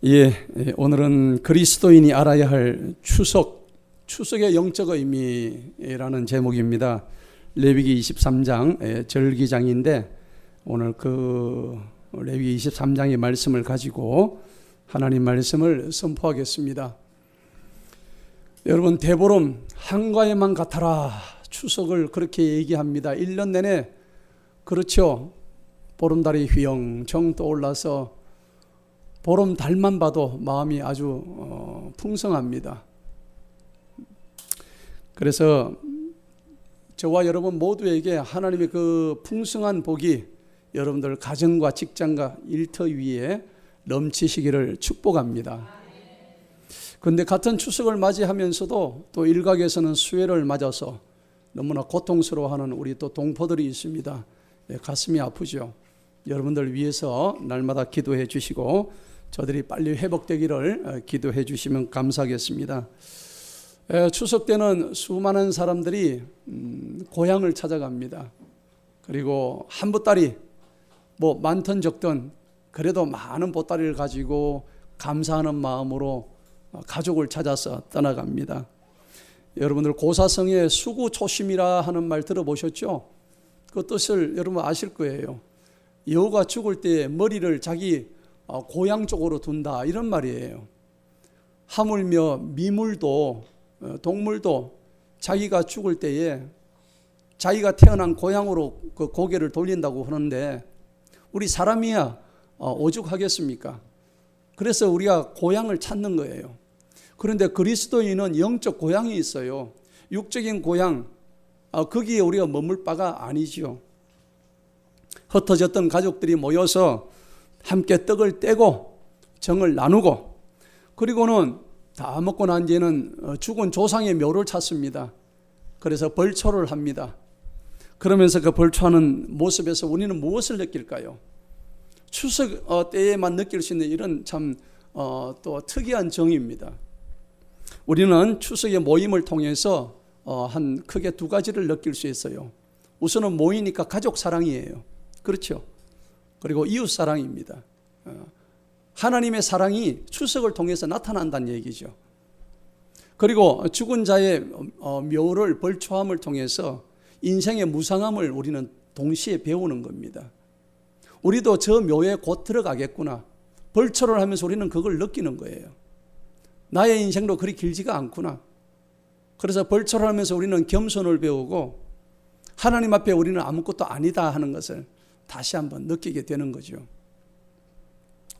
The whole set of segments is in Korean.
오늘은 그리스도인이 알아야 할 추석의 영적 의미라는 제목입니다. 레위기 23장 절기장인데 오늘 그 레위기 23장의 말씀을 가지고 하나님 말씀을 선포하겠습니다. 여러분, 대보름 한가위만 같아라, 추석을 그렇게 얘기합니다. 1년 내내 그렇죠. 보름달이 휘영청 떠올라서 보름 달만 봐도 마음이 아주 풍성합니다. 그래서 저와 여러분 모두에게 하나님의 그 풍성한 복이 여러분들 가정과 직장과 일터 위에 넘치시기를 축복합니다. 그런데 같은 추석을 맞이하면서도 또 일각에서는 수해를 맞아서 너무나 고통스러워하는 우리 또 동포들이 있습니다. 가슴이 아프죠. 여러분들 위해서 날마다 기도해 주시고 저들이 빨리 회복되기를 기도해 주시면 감사하겠습니다. 추석 때는 수많은 사람들이 고향을 찾아갑니다. 그리고 한 보따리 많든 적든 그래도 많은 보따리를 가지고 감사하는 마음으로 가족을 찾아서 떠나갑니다. 여러분들 고사성의 수구초심이라 하는 말 들어보셨죠? 그 뜻을 여러분 아실 거예요. 여우가 죽을 때 머리를 자기 고향 쪽으로 둔다, 이런 말이에요. 하물며 미물도 동물도 자기가 죽을 때에 자기가 태어난 고향으로 그 고개를 돌린다고 하는데 우리 사람이야 오죽하겠습니까? 그래서 우리가 고향을 찾는 거예요. 그런데 그리스도인은 영적 고향이 있어요. 육적인 고향, 거기에 우리가 머물 바가 아니죠. 흩어졌던 가족들이 모여서 함께 떡을 떼고 정을 나누고, 그리고는 다 먹고 난 뒤에는 죽은 조상의 묘를 찾습니다. 그래서 벌초를 합니다. 그러면서 그 벌초하는 모습에서 우리는 무엇을 느낄까요? 추석 때에만 느낄 수 있는 이런 참 또 특이한 정입니다. 우리는 추석의 모임을 통해서 한 크게 두 가지를 느낄 수 있어요. 우선은 모이니까 가족 사랑이에요. 그렇죠? 그리고 이웃 사랑입니다. 하나님의 사랑이 추석을 통해서 나타난다는 얘기죠. 그리고 죽은 자의 묘를 벌초함을 통해서 인생의 무상함을 우리는 동시에 배우는 겁니다. 우리도 저 묘에 곧 들어가겠구나. 벌초를 하면서 우리는 그걸 느끼는 거예요. 나의 인생도 그리 길지가 않구나. 그래서 벌초를 하면서 우리는 겸손을 배우고 하나님 앞에 우리는 아무것도 아니다 하는 것을 다시 한번 느끼게 되는 거죠.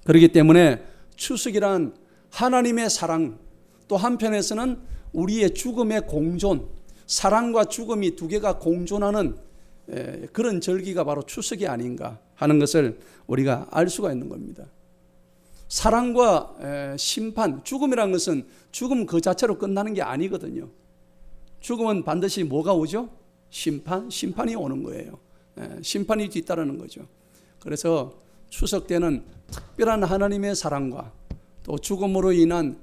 그렇기 때문에 추석이란 하나님의 사랑, 또 한편에서는 우리의 죽음의 공존, 사랑과 죽음이 두 개가 공존하는 그런 절기가 바로 추석이 아닌가 하는 것을 우리가 알 수가 있는 겁니다. 사랑과 심판, 죽음이라는 것은 죽음 그 자체로 끝나는 게 아니거든요. 죽음은 반드시 뭐가 오죠? 심판이 오는 거예요. 심판이 뒤따르는 거죠. 그래서 추석 때는 특별한 하나님의 사랑과 또 죽음으로 인한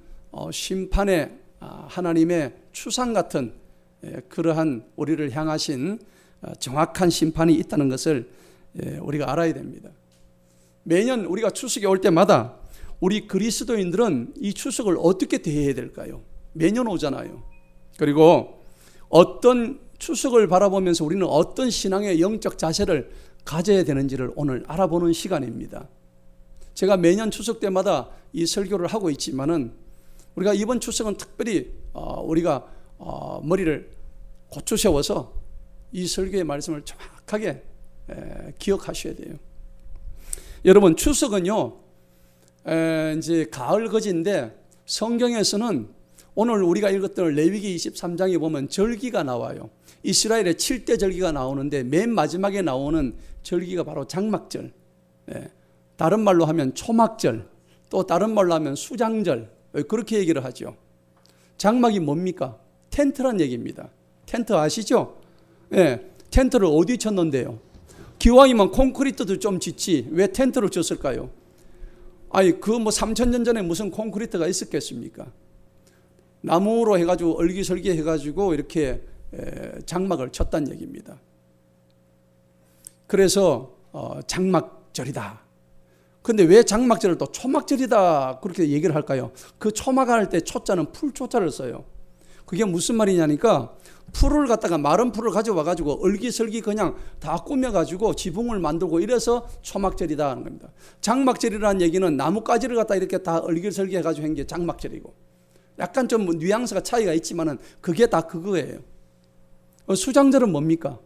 심판의 하나님의 추상 같은 그러한 우리를 향하신 정확한 심판이 있다는 것을 우리가 알아야 됩니다. 매년 우리가 추석이 올 때마다 우리 그리스도인들은 이 추석을 어떻게 대해야 될까요? 매년 오잖아요. 그리고 어떤 추석을 바라보면서 우리는 어떤 신앙의 영적 자세를 가져야 되는지를 오늘 알아보는 시간입니다. 제가 매년 추석 때마다 이 설교를 하고 있지만은 우리가 이번 추석은 특별히 우리가 머리를 고쳐 세워서 이 설교의 말씀을 정확하게 기억하셔야 돼요. 여러분, 추석은요 이제 가을 거지인데 성경에서는 오늘 우리가 읽었던 레위기 23장에 보면 절기가 나와요. 이스라엘의 7대 절기가 나오는데 맨 마지막에 나오는 절기가 바로 장막절, 다른 말로 하면 초막절, 또 다른 말로 하면 수장절, 그렇게 얘기를 하죠. 장막이 뭡니까? 텐트란 얘기입니다. 텐트 아시죠? 텐트를 어디 쳤는데요? 기왕이면 콘크리트도 좀 짓지 왜 텐트를 쳤을까요? 아니 3000년 전에 무슨 콘크리트가 있었겠습니까? 나무로 해가지고 얼기설기 해가지고 이렇게 장막을 쳤다는 얘기입니다. 그래서 장막절이다. 근데 왜 장막절을 또 초막절이다 그렇게 얘기를 할까요? 그 초막할 때 초자는 풀초자를 써요. 그게 무슨 말이냐니까 풀을 갖다가 마른 풀을 가져와 가지고 얼기설기 그냥 다 꾸며가지고 지붕을 만들고 이래서 초막절이다 하는 겁니다. 장막절이라는 얘기는 나뭇가지를 갖다 이렇게 다 얼기설기 해가지고 한 게 장막절이고, 약간 좀 뉘앙스가 차이가 있지만은 그게 다 그거예요. 수장절은 뭡니까?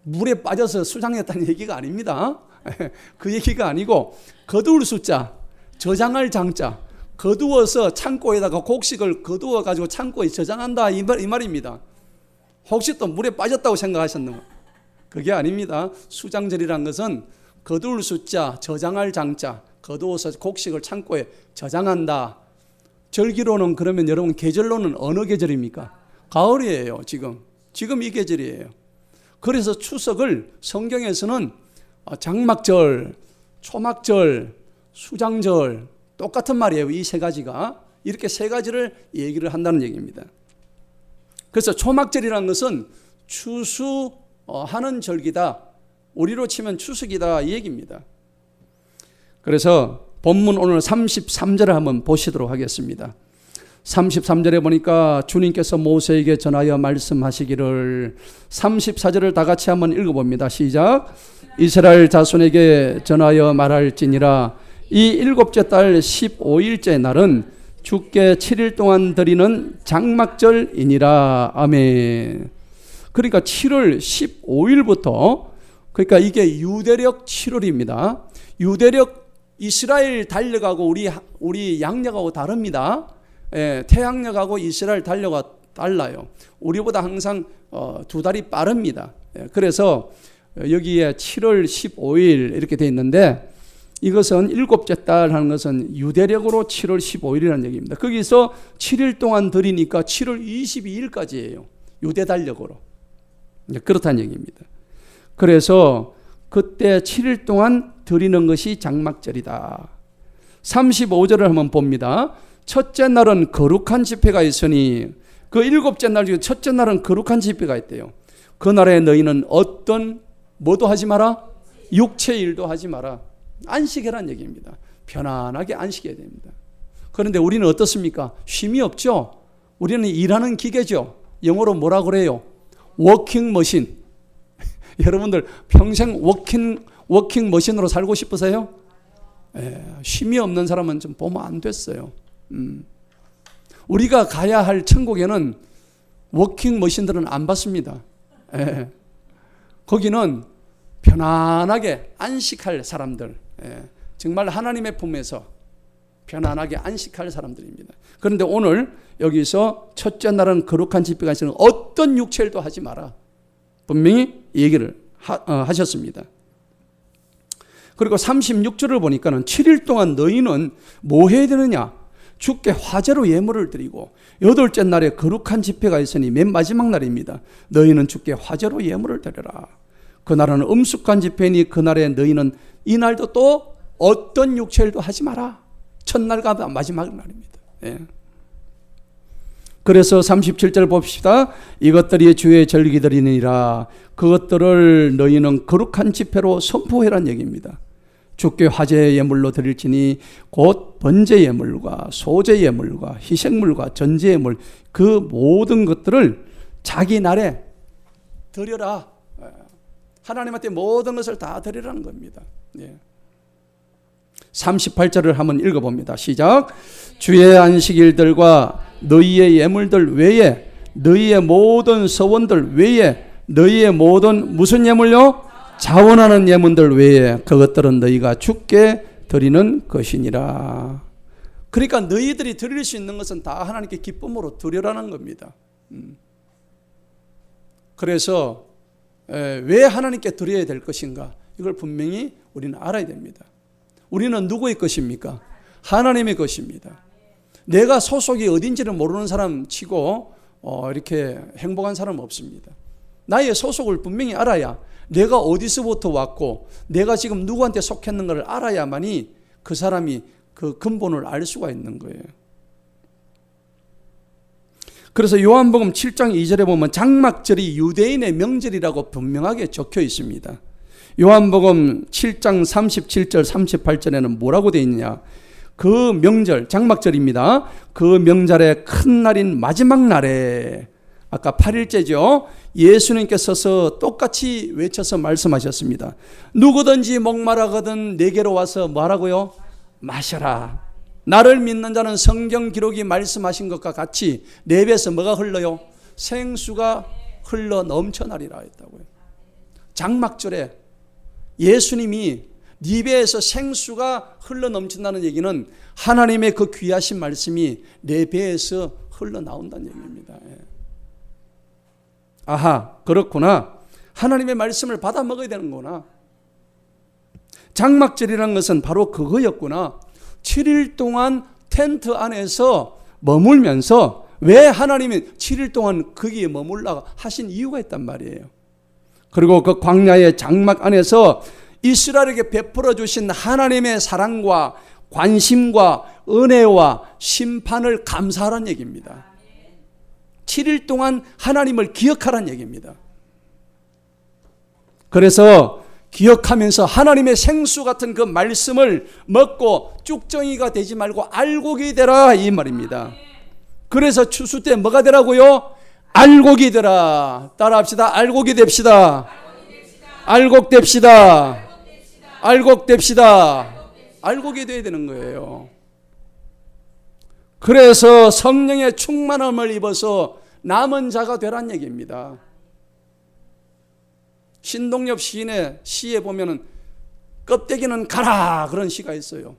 물에 빠져서 수장했다는 얘기가 아닙니다. 그 얘기가 아니고 거두을 숫자, 저장할 장자, 거두어서 창고에다가 곡식을 거두어 가지고 창고에 저장한다 이 말입니다. 혹시 또 물에 빠졌다고 생각하셨는가? 그게 아닙니다. 수장절이란 것은 거두을 숫자, 저장할 장자, 거두어서 곡식을 창고에 저장한다. 절기로는 그러면 여러분 계절로는 어느 계절입니까? 가을이에요. 지금 이 계절이에요. 그래서 추석을 성경에서는 장막절, 초막절, 수장절 똑같은 말이에요. 이 세 가지가 이렇게 세 가지를 얘기를 한다는 얘기입니다. 그래서 초막절이라는 것은 추수하는 절기다. 우리로 치면 추석이다 이 얘기입니다. 그래서 본문 오늘 33절을 한번 보시도록 하겠습니다. 33절에 보니까 주님께서 모세에게 전하여 말씀하시기를, 34절을 다 같이 한번 읽어봅니다. 시작. 이스라엘 자손에게 전하여 말할지니라, 이 일곱째 달 15일째 날은 주께 7일 동안 드리는 장막절이니라. 아멘. 그러니까 7월 15일부터, 그러니까 이게 유대력 7월입니다. 유대력 이스라엘 달력하고 우리 양력하고 다릅니다. 태양력하고 이스라엘 달력과 달라요. 우리보다 항상 2달이 빠릅니다. 그래서 여기에 7월 15일 이렇게 되어 있는데, 이것은 일곱째 달 하는 것은 유대력으로 7월 15일이라는 얘기입니다. 거기서 7일 동안 드리니까 7월 22일까지예요. 유대 달력으로. 그렇다는 얘기입니다. 그래서 그때 7일 동안 드리는 것이 장막절이다. 35절을 한번 봅니다. 첫째 날은 거룩한 집회가 있으니, 그 일곱째 날 중에 첫째 날은 거룩한 집회가 있대요. 그날에 너희는 뭐도 하지 마라? 육체 일도 하지 마라. 안식이라는 얘기입니다. 편안하게 안식해야 됩니다. 그런데 우리는 어떻습니까? 쉼이 없죠. 우리는 일하는 기계죠. 영어로 뭐라 그래요? 워킹 머신. 여러분들 평생 워킹 머신으로 살고 싶으세요? 쉼이 없는 사람은 좀 보면 안 됐어요. 우리가 가야 할 천국에는 워킹 머신들은 안 받습니다. 거기는 편안하게 안식할 사람들, 정말 하나님의 품에서 편안하게 안식할 사람들입니다. 그런데 오늘 여기서 첫째 날은 거룩한 집회가 있으니 어떤 육체일도 하지 마라. 분명히 얘기를 하셨습니다. 그리고 36절을 보니까는 7일 동안 너희는 뭐 해야 되느냐? 주께 화제로 예물을 드리고, 여덟째 날에 거룩한 집회가 있으니 맨 마지막 날입니다. 너희는 주께 화제로 예물을 드려라. 그날은 엄숙한 집회니 그날에 너희는 이 날도 또 어떤 육체일도 하지 마라. 첫날과 마지막 날입니다. 그래서 37절 봅시다. 이것들이 주의 절기들이니라. 그것들을 너희는 거룩한 집회로 선포해란 얘기입니다. 주께 화제 예물로 드릴지니 곧 번제 예물과 소제 예물과 희생물과 전제 예물, 그 모든 것들을 자기 날에 드려라. 하나님한테 모든 것을 다 드리라는 겁니다. 38절을 한번 읽어봅니다. 시작. 주의 안식일들과 너희의 예물들 외에, 너희의 모든 서원들 외에, 너희의 모든 무슨 예물요? 자원하는 예물들 외에 그것들은 너희가 주께 드리는 것이니라. 그러니까 너희들이 드릴 수 있는 것은 다 하나님께 기쁨으로 드려라는 겁니다. 그래서 왜 하나님께 드려야 될 것인가? 이걸 분명히 우리는 알아야 됩니다. 우리는 누구의 것입니까? 하나님의 것입니다. 내가 소속이 어딘지를 모르는 사람 치고 이렇게 행복한 사람은 없습니다. 나의 소속을 분명히 알아야, 내가 어디서부터 왔고 내가 지금 누구한테 속했는가를 알아야만이 그 사람이 그 근본을 알 수가 있는 거예요. 그래서 요한복음 7장 2절에 보면 장막절이 유대인의 명절이라고 분명하게 적혀 있습니다. 요한복음 7장 37절 38절에는 뭐라고 되어 있느냐? 그 명절, 장막절입니다. 그 명절의 큰 날인 마지막 날에, 아까 8일째죠. 예수님께서 서서 똑같이 외쳐서 말씀하셨습니다. 누구든지 목마르거든 내게로 와서 뭐하라고요? 마셔라. 나를 믿는 자는 성경 기록이 말씀하신 것과 같이 내 배에서 뭐가 흘러요? 생수가 흘러 넘쳐나리라 했다고요. 장막절에 예수님이 네 배에서 생수가 흘러 넘친다는 얘기는 하나님의 그 귀하신 말씀이 내 배에서 흘러나온다는 얘기입니다. 아하, 그렇구나. 하나님의 말씀을 받아 먹어야 되는구나. 장막절이라는 것은 바로 그거였구나. 7일 동안 텐트 안에서 머물면서 왜 하나님이 7일 동안 거기에 머물라 하신 이유가 있단 말이에요. 그리고 그 광야의 장막 안에서 이스라엘에게 베풀어 주신 하나님의 사랑과 관심과 은혜와 심판을 감사하라는 얘기입니다. 7일 동안 하나님을 기억하라는 얘기입니다. 그래서 기억하면서 하나님의 생수 같은 그 말씀을 먹고 쭉정이가 되지 말고 알곡이 되라 이 말입니다. 그래서 추수 때 뭐가 되라고요? 알곡이 되라. 따라합시다. 알곡이 됩시다. 알곡 됩시다. 알곡 됩시다. 알곡이 돼야 되는 거예요. 그래서 성령의 충만함을 입어서 남은 자가 되란 얘기입니다. 신동엽 시인의 시에 보면은 껍데기는 가라 그런 시가 있어요.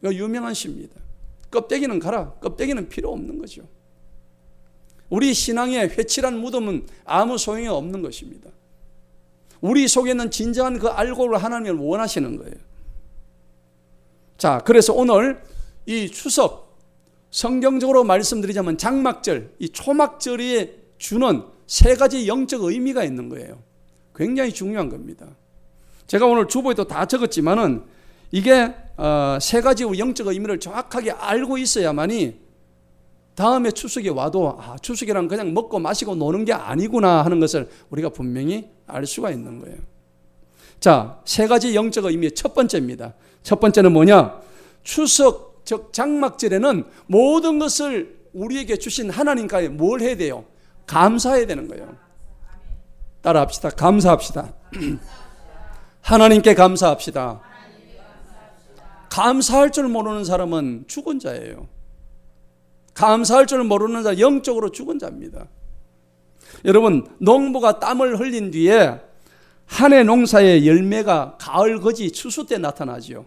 이거 유명한 시입니다. 껍데기는 가라. 껍데기는 필요 없는 거죠. 우리 신앙의 회칠한 무덤은 아무 소용이 없는 것입니다. 우리 속에 있는 진정한 그 알곡을 하나님을 원하시는 거예요. 자, 그래서 오늘 이 추석 성경적으로 말씀드리자면 장막절, 이 초막절이 주는 세 가지 영적 의미가 있는 거예요. 굉장히 중요한 겁니다. 제가 오늘 주보에도 다 적었지만은 이게 세 가지 영적 의미를 정확하게 알고 있어야만이 다음에 추석이 와도 추석이란 그냥 먹고 마시고 노는 게 아니구나 하는 것을 우리가 분명히 알 수가 있는 거예요. 자, 세 가지 영적 의미의 첫 번째입니다. 첫 번째는 뭐냐? 추석, 즉 장막절에는 모든 것을 우리에게 주신 하나님께 뭘 해야 돼요? 감사해야 되는 거예요. 따라합시다. 감사합시다. 하나님께 감사합시다. 감사할 줄 모르는 사람은 죽은 자예요. 감사할 줄 모르는 자, 영적으로 죽은 자입니다. 여러분, 농부가 땀을 흘린 뒤에 한 해 농사의 열매가 가을 거지 추수 때 나타나죠.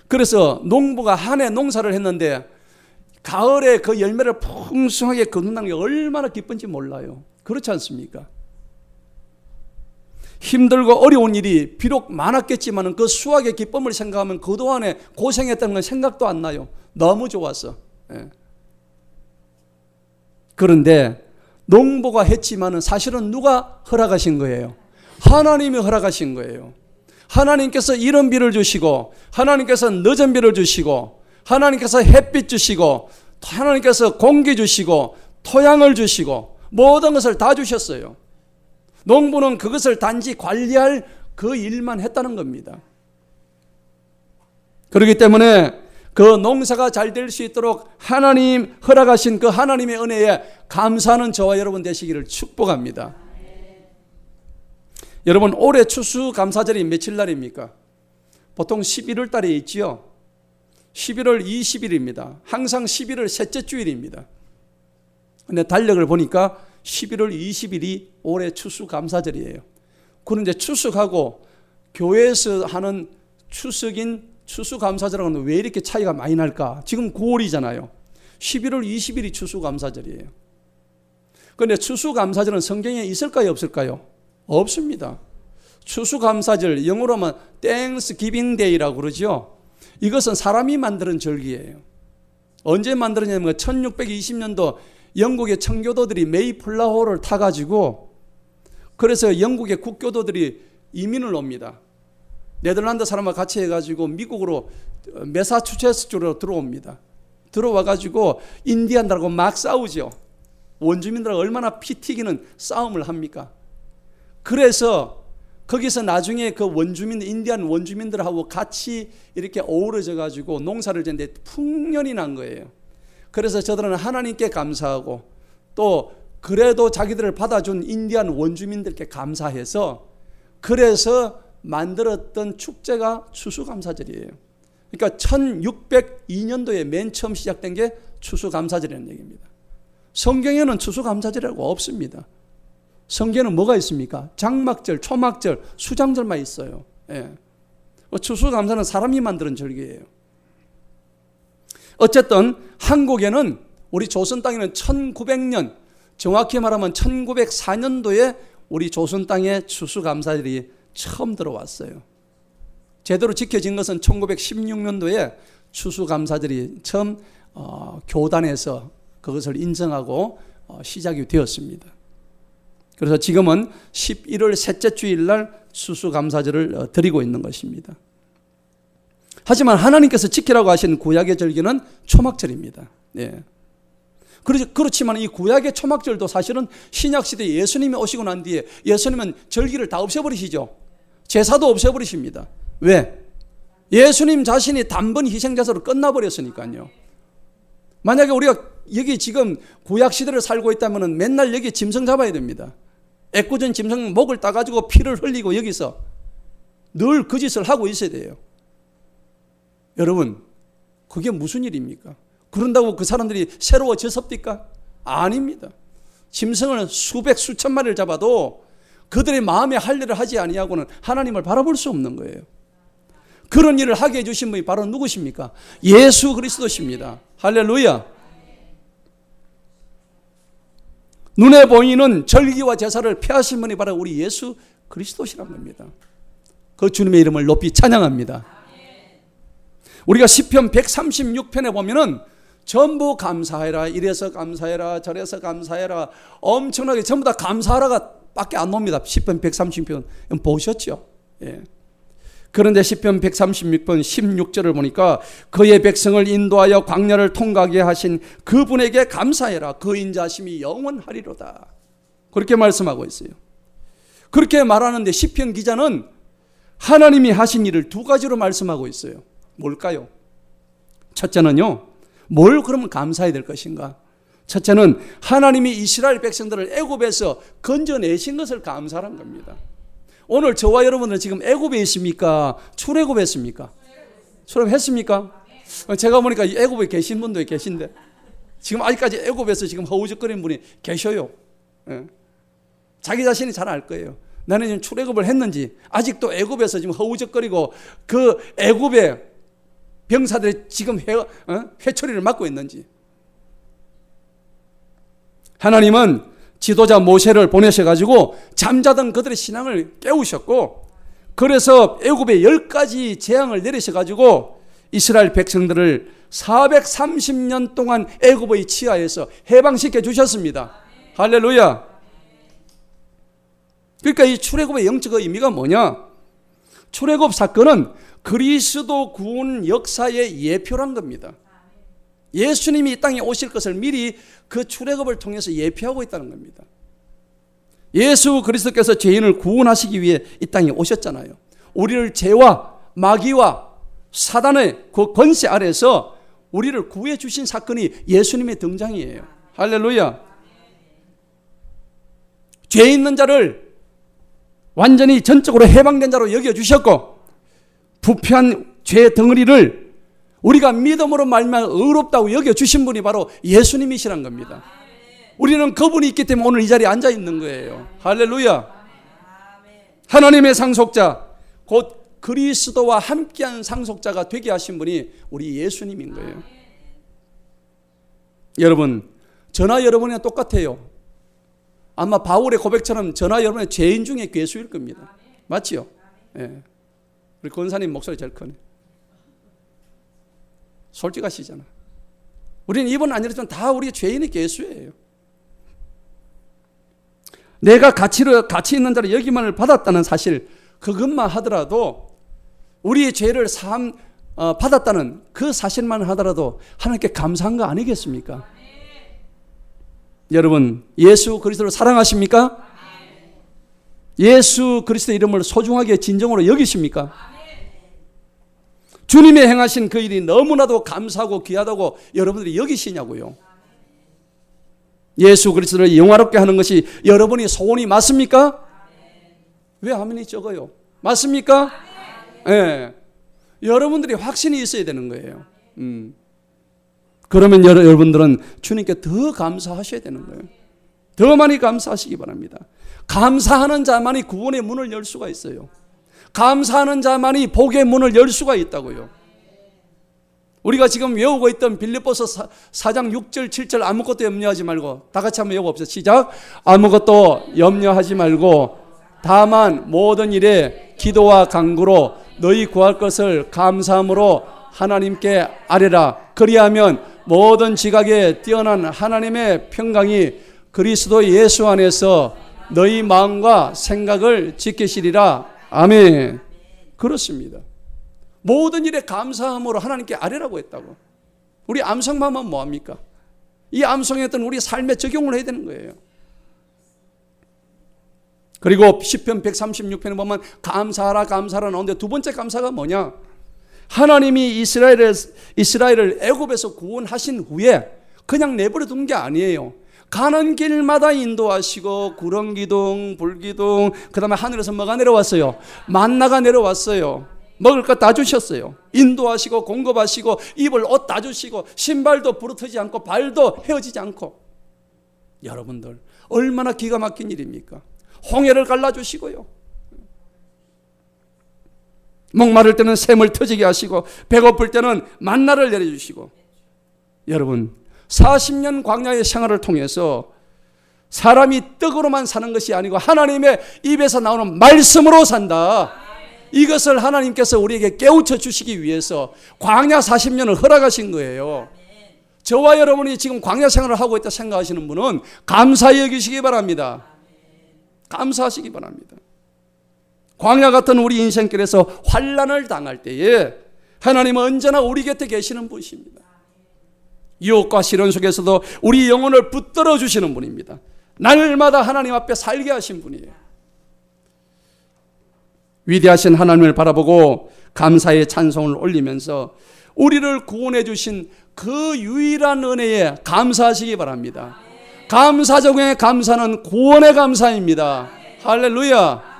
그래서 농부가 한 해 농사를 했는데 가을에 그 열매를 풍성하게 거둔다는 게 얼마나 기쁜지 몰라요. 그렇지 않습니까? 힘들고 어려운 일이 비록 많았겠지만 그 수확의 기쁨을 생각하면 그동안에 고생했다는 건 생각도 안 나요. 너무 좋았어. 그런데 농부가 했지만 사실은 누가 허락하신 거예요? 하나님이 허락하신 거예요. 하나님께서 이른 비를 주시고, 하나님께서 늦은 비를 주시고, 하나님께서 햇빛 주시고, 하나님께서 공기 주시고, 토양을 주시고, 모든 것을 다 주셨어요. 농부는 그것을 단지 관리할 그 일만 했다는 겁니다. 그렇기 때문에 그 농사가 잘 될 수 있도록 하나님 허락하신 그 하나님의 은혜에 감사하는 저와 여러분 되시기를 축복합니다. 여러분, 올해 추수감사절이 며칠 날입니까? 보통 11월 달에 있지요. 11월 20일입니다. 항상 11월 셋째 주일입니다. 근데 달력을 보니까 11월 20일이 올해 추수감사절이에요. 그런데 추석하고 교회에서 하는 추석인 추수감사절하고는 왜 이렇게 차이가 많이 날까? 지금 9월이잖아요. 11월 20일이 추수감사절이에요. 그런데 추수감사절은 성경에 있을까요? 없을까요? 없습니다. 추수감사절, 영어로 하면 Thanksgiving Day라고 그러죠. 이것은 사람이 만드는 절기예요. 언제 만들었냐면 1620년도 영국의 청교도들이 메이플라워를 타가지고, 그래서 영국의 국교도들이 이민을 옵니다. 네덜란드 사람과 같이 해가지고 미국으로 매사추세츠 쪽으로 들어옵니다. 들어와가지고 인디안들하고 막 싸우죠. 원주민들하고 얼마나 피 튀기는 싸움을 합니까? 그래서 거기서 나중에 그 원주민, 인디안 원주민들하고 같이 이렇게 어우러져 가지고 농사를 짓는데 풍년이 난 거예요. 그래서 저들은 하나님께 감사하고 또 그래도 자기들을 받아준 인디안 원주민들께 감사해서 그래서 만들었던 축제가 추수감사절이에요. 그러니까 1602년도에 맨 처음 시작된 게 추수감사절이라는 얘기입니다. 성경에는 추수감사절이라고 없습니다. 성경에는 뭐가 있습니까? 장막절, 초막절, 수장절만 있어요. 예. 추수감사는 사람이 만드는 절기예요. 어쨌든 한국에는 우리 조선 땅에는 1900년, 정확히 말하면 1904년도에 우리 조선 땅에 추수감사절이 처음 들어왔어요. 제대로 지켜진 것은 1916년도에 추수감사절이 처음 교단에서 그것을 인정하고 시작이 되었습니다. 그래서 지금은 11월 셋째 주일날 추수감사절을 드리고 있는 것입니다. 하지만 하나님께서 지키라고 하신 구약의 절기는 초막절입니다. 예. 그렇지만 이 구약의 초막절도 사실은 신약시대에 예수님이 오시고 난 뒤에 예수님은 절기를 다 없애버리시죠. 제사도 없애버리십니다. 왜? 예수님 자신이 단번 희생제사로 끝나버렸으니까요. 만약에 우리가 여기 지금 구약시대를 살고 있다면 맨날 여기 짐승 잡아야 됩니다. 애꿎은 짐승 목을 따가지고 피를 흘리고 여기서 늘 그 짓을 하고 있어야 돼요. 여러분, 그게 무슨 일입니까? 그런다고 그 사람들이 새로워졌습니까? 아닙니다. 짐승을 수백 수천 마리를 잡아도 그들의 마음에 할 일을 하지 아니하고는 하나님을 바라볼 수 없는 거예요. 그런 일을 하게 해주신 분이 바로 누구십니까? 예수 그리스도십니다. 할렐루야. 눈에 보이는 절기와 제사를 폐하신 분이 바로 우리 예수 그리스도시란 겁니다. 그 주님의 이름을 높이 찬양합니다. 우리가 시편 136편에 보면은 전부 감사해라, 이래서 감사해라, 저래서 감사해라, 엄청나게 전부 다 감사하라가 밖에 안 나옵니다. 시편 136편 보셨죠? 예. 그런데 시편 136편 16절을 보니까 그의 백성을 인도하여 광야를 통과하게 하신 그분에게 감사해라, 그 인자심이 영원하리로다. 그렇게 말씀하고 있어요. 그렇게 말하는데 시편 기자는 하나님이 하신 일을 두 가지로 말씀하고 있어요. 뭘까요? 첫째는요, 뭘 그러면 감사해야 될 것인가? 첫째는 하나님이 이스라엘 백성들을 애굽에서 건져내신 것을 감사한 겁니다. 오늘 저와 여러분은 지금 애굽에 있습니까? 출애굽에 있습니까? 출애굽했습니까? 제가 보니까 애굽에 계신 분도 계신데 지금 아직까지 애굽에서 지금 허우적거리는 분이 계셔요. 자기 자신이 잘 알 거예요. 나는 지금 출애굽을 했는지, 아직도 애굽에서 지금 허우적거리고 그 애굽의 병사들이 지금 회초리를 맞고 있는지. 하나님은 지도자 모세를 보내셔가지고 잠자던 그들의 신앙을 깨우셨고, 그래서 애굽에 10가지 재앙을 내리셔가지고 이스라엘 백성들을 430년 동안 애굽의 치하에서 해방시켜 주셨습니다. 할렐루야. 그러니까 이 출애굽의 영적 의미가 뭐냐? 출애굽 사건은 그리스도 구원 역사의 예표란 겁니다. 예수님이 이 땅에 오실 것을 미리 그 출애굽을 통해서 예표하고 있다는 겁니다. 예수 그리스도께서 죄인을 구원하시기 위해 이 땅에 오셨잖아요. 우리를 죄와 마귀와 사단의 그 권세 아래서 우리를 구해 주신 사건이 예수님의 등장이에요. 할렐루야. 죄 있는 자를 완전히 전적으로 해방된 자로 여겨주셨고, 부패한 죄 덩어리를 우리가 믿음으로 말미암아 의롭다고 여겨주신 분이 바로 예수님이시란 겁니다. 우리는 그분이 있기 때문에 오늘 이 자리에 앉아 있는 거예요. 할렐루야. 하나님의 상속자, 곧 그리스도와 함께한 상속자가 되게 하신 분이 우리 예수님인 거예요. 여러분, 저나 여러분이랑 똑같아요. 아마 바울의 고백처럼 저나 여러분의 죄인 중에 괴수일 겁니다. 맞지요? 예. 우리 권사님 목소리 제일 크네. 솔직하시잖아. 우리는 이번 아니지만 다 우리 죄인의 괴수예요. 내가 가치 있는 자로 여기만을 받았다는 사실, 그것만 하더라도, 우리의 죄를 받았다는 그 사실만 하더라도 하나님께 감사한 거 아니겠습니까? 여러분, 예수 그리스도를 사랑하십니까? 예수 그리스도의 이름을 소중하게 진정으로 여기십니까? 주님이 행하신 그 일이 너무나도 감사하고 귀하다고 여러분들이 여기시냐고요. 예수 그리스도를 영화롭게 하는 것이 여러분이 소원이 맞습니까? 왜 아멘이 적어요? 맞습니까? 네. 여러분들이 확신이 있어야 되는 거예요. 그러면 여러분들은 주님께 더 감사하셔야 되는 거예요. 더 많이 감사하시기 바랍니다. 감사하는 자만이 구원의 문을 열 수가 있어요. 감사하는 자만이 복의 문을 열 수가 있다고요. 우리가 지금 외우고 있던 빌립보서 4장 6절 7절 아무것도 염려하지 말고, 다 같이 한번 외워봅시다. 시작. 아무것도 염려하지 말고 다만 모든 일에 기도와 간구로 너희 구할 것을 감사함으로 하나님께 아뢰라. 그리하면 모든 지각에 뛰어난 하나님의 평강이 그리스도 예수 안에서 너희 마음과 생각을 지키시리라. 아멘. 그렇습니다. 모든 일에 감사함으로 하나님께 아뢰라고 했다고. 우리 암송만 하면 뭐합니까? 이 암송했던 우리 삶에 적용을 해야 되는 거예요. 그리고 시편 136편에 보면 감사하라 감사하라 나오는데 두 번째 감사가 뭐냐? 하나님이 이스라엘을 애굽에서 구원하신 후에 그냥 내버려 둔 게 아니에요. 가는 길마다 인도하시고 구름 기둥, 불 기둥, 그 다음에 하늘에서 뭐가 내려왔어요? 만나가 내려왔어요. 먹을 것 다 주셨어요. 인도하시고 공급하시고 입을 옷 다 주시고 신발도 부러뜨지 않고 발도 헤어지지 않고. 여러분들 얼마나 기가 막힌 일입니까? 홍해를 갈라주시고요. 목마를 때는 샘을 터지게 하시고 배고플 때는 만나를 내려주시고. 여러분 40년 광야의 생활을 통해서 사람이 떡으로만 사는 것이 아니고 하나님의 입에서 나오는 말씀으로 산다. 이것을 하나님께서 우리에게 깨우쳐 주시기 위해서 광야 40년을 허락하신 거예요. 저와 여러분이 지금 광야 생활을 하고 있다 생각하시는 분은 감사히 여기시기 바랍니다. 감사하시기 바랍니다. 광야 같은 우리 인생길에서 환난을 당할 때에 하나님은 언제나 우리 곁에 계시는 분이십니다. 유혹과 시련 속에서도 우리 영혼을 붙들어 주시는 분입니다. 날마다 하나님 앞에 살게 하신 분이에요. 위대하신 하나님을 바라보고 감사의 찬송을 올리면서 우리를 구원해 주신 그 유일한 은혜에 감사하시기 바랍니다. 감사 적용의 감사는 구원의 감사입니다. 할렐루야.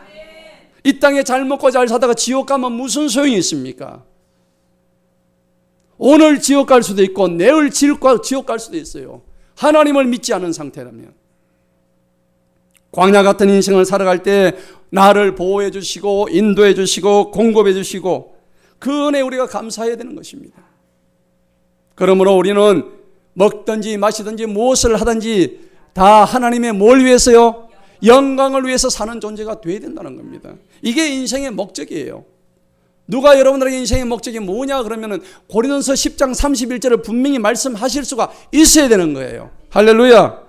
이 땅에 잘 먹고 잘 사다가 지옥 가면 무슨 소용이 있습니까? 오늘 지옥 갈 수도 있고 내일 지옥 갈 수도 있어요. 하나님을 믿지 않은 상태라면. 광야 같은 인생을 살아갈 때 나를 보호해 주시고 인도해 주시고 공급해 주시고 그 은혜에 우리가 감사해야 되는 것입니다. 그러므로 우리는 먹든지 마시든지 무엇을 하든지 다 하나님의 뭘 위해서요? 영광을 위해서 사는 존재가 되어야 된다는 겁니다. 이게 인생의 목적이에요. 누가 여러분들에게 인생의 목적이 뭐냐 그러면은 고린도서 10장 31절을 분명히 말씀하실 수가 있어야 되는 거예요. 할렐루야.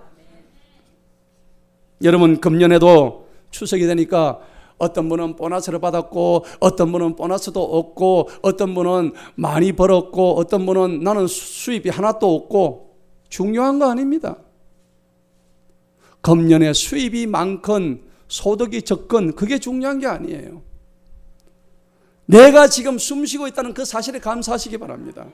여러분 금년에도 추석이 되니까 어떤 분은 보너스를 받았고 어떤 분은 보너스도 없고 어떤 분은 많이 벌었고 어떤 분은 나는 수입이 하나도 없고 중요한 거 아닙니다. 금년에 수입이 많건 소득이 적건 그게 중요한 게 아니에요. 내가 지금 숨쉬고 있다는 그 사실에 감사하시기 바랍니다.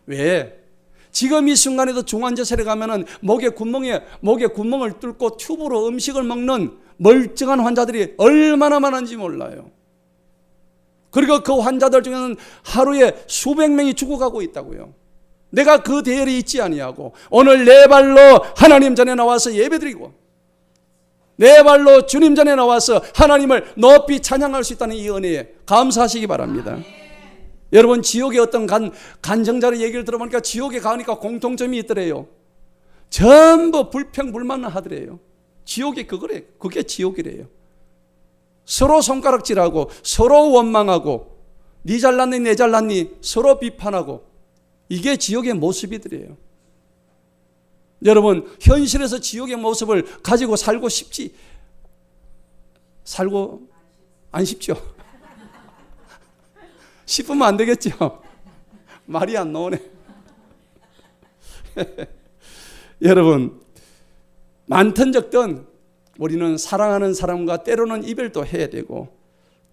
왜? 지금 이 순간에도 중환자실에 가면은 목에 구멍을 뚫고 튜브로 음식을 먹는 멀쩡한 환자들이 얼마나 많은지 몰라요. 그리고 그 환자들 중에는 하루에 수백 명이 죽어가고 있다고요. 내가 그 대열에 있지 아니하고 오늘 내 발로 하나님 전에 나와서 예배드리고 내 발로 주님 전에 나와서 하나님을 높이 찬양할 수 있다는 이 은혜에 감사하시기 바랍니다. 여러분 지옥의 어떤 간증자의 얘기를 들어보니까 지옥에 가니까 공통점이 있더래요. 전부 불평불만을 하더래요. 지옥이 그거래. 그게 지옥이래요. 서로 손가락질하고 서로 원망하고 네 잘났니 내 잘났니 서로 비판하고 이게 지옥의 모습이더래요. 여러분 현실에서 지옥의 모습을 가지고 살고 안 쉽죠? 싶으면 안 되겠죠? 말이 안 나오네. 여러분 많든 적든 우리는 사랑하는 사람과 때로는 이별도 해야 되고,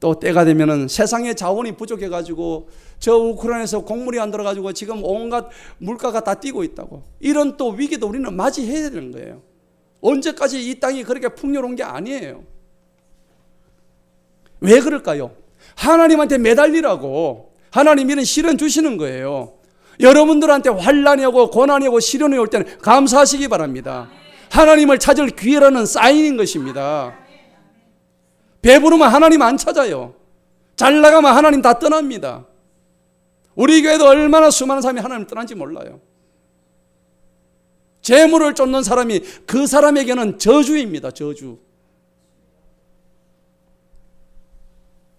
또 때가 되면은 세상의 자원이 부족해가지고 저 우크라이나에서 곡물이 안 들어가지고 지금 온갖 물가가 다 뛰고 있다고, 이런 또 위기도 우리는 맞이해야 되는 거예요. 언제까지 이 땅이 그렇게 풍요로운 게 아니에요. 왜 그럴까요? 하나님한테 매달리라고 하나님이 이런 시련 주시는 거예요. 여러분들한테 환난이 오고 고난이 오고 시련이 올 때는 감사하시기 바랍니다. 하나님을 찾을 기회라는 사인인 것입니다. 배부르면 하나님 안 찾아요. 잘 나가면 하나님 다 떠납니다. 우리 교회도 얼마나 수많은 사람이 하나님 떠난지 몰라요. 재물을 쫓는 사람이 그 사람에게는 저주입니다. 저주.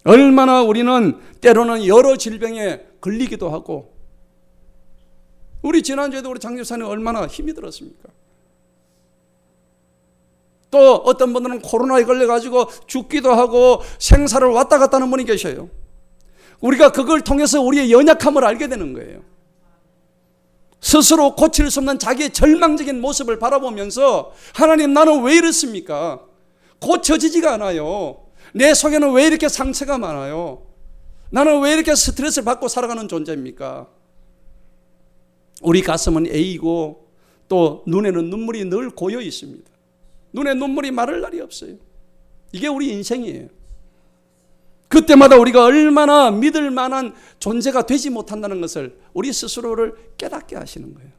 얼마나 우리는 때로는 여러 질병에 걸리기도 하고, 우리 지난주에도 우리 장 집사님 얼마나 힘이 들었습니까? 또 어떤 분들은 코로나에 걸려가지고 죽기도 하고 생사를 왔다 갔다 하는 분이 계셔요. 우리가 그걸 통해서 우리의 연약함을 알게 되는 거예요. 스스로 고칠 수 없는 자기의 절망적인 모습을 바라보면서 하나님, 나는 왜 이렇습니까? 고쳐지지가 않아요. 내 속에는 왜 이렇게 상처가 많아요? 나는 왜 이렇게 스트레스를 받고 살아가는 존재입니까? 우리 가슴은 애이고 또 눈에는 눈물이 늘 고여 있습니다. 눈에 눈물이 마를 날이 없어요. 이게 우리 인생이에요. 그때마다 우리가 얼마나 믿을 만한 존재가 되지 못한다는 것을 우리 스스로를 깨닫게 하시는 거예요.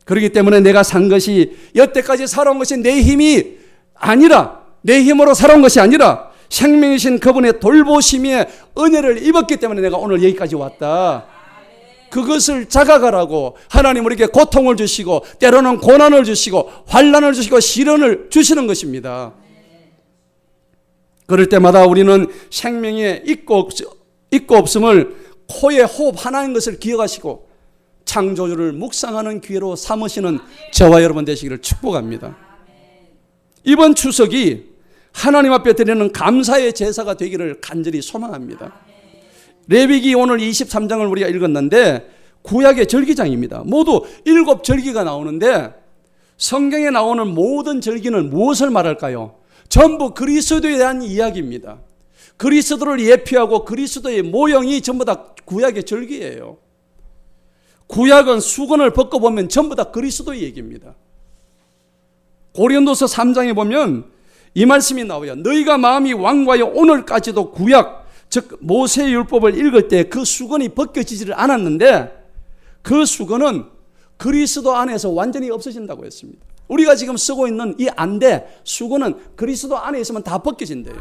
그렇기 때문에 내가 산 것이, 여태까지 살아온 것이 내 힘이 아니라, 내 힘으로 살아온 것이 아니라 생명이신 그분의 돌보심에 은혜를 입었기 때문에 내가 오늘 여기까지 왔다. 그것을 자각하라고 하나님 우리에게 고통을 주시고 때로는 고난을 주시고 환난을 주시고 시련을 주시는 것입니다. 그럴 때마다 우리는 생명에 있고 없음을 코에 호흡 하나인 것을 기억하시고 창조주를 묵상하는 기회로 삼으시는 저와 여러분 되시기를 축복합니다. 이번 추석이 하나님 앞에 드리는 감사의 제사가 되기를 간절히 소망합니다. 레위기 오늘 23장을 우리가 읽었는데 구약의 절기장입니다. 모두 7절기가 나오는데 성경에 나오는 모든 절기는 무엇을 말할까요? 전부 그리스도에 대한 이야기입니다. 그리스도를 예표하고 그리스도의 모형이 전부 다 구약의 절기예요. 구약은 수건을 벗겨보면 전부 다 그리스도의 얘기입니다. 고린도서 3장에 보면 이 말씀이 나와요. 너희가 마음이 완고하여 오늘까지도 구약, 즉 모세의 율법을 읽을 때 그 수건이 벗겨지지를 않았는데 그 수건은 그리스도 안에서 완전히 없어진다고 했습니다. 우리가 지금 쓰고 있는 이 안대, 수건은 그리스도 안에 있으면 다 벗겨진대요.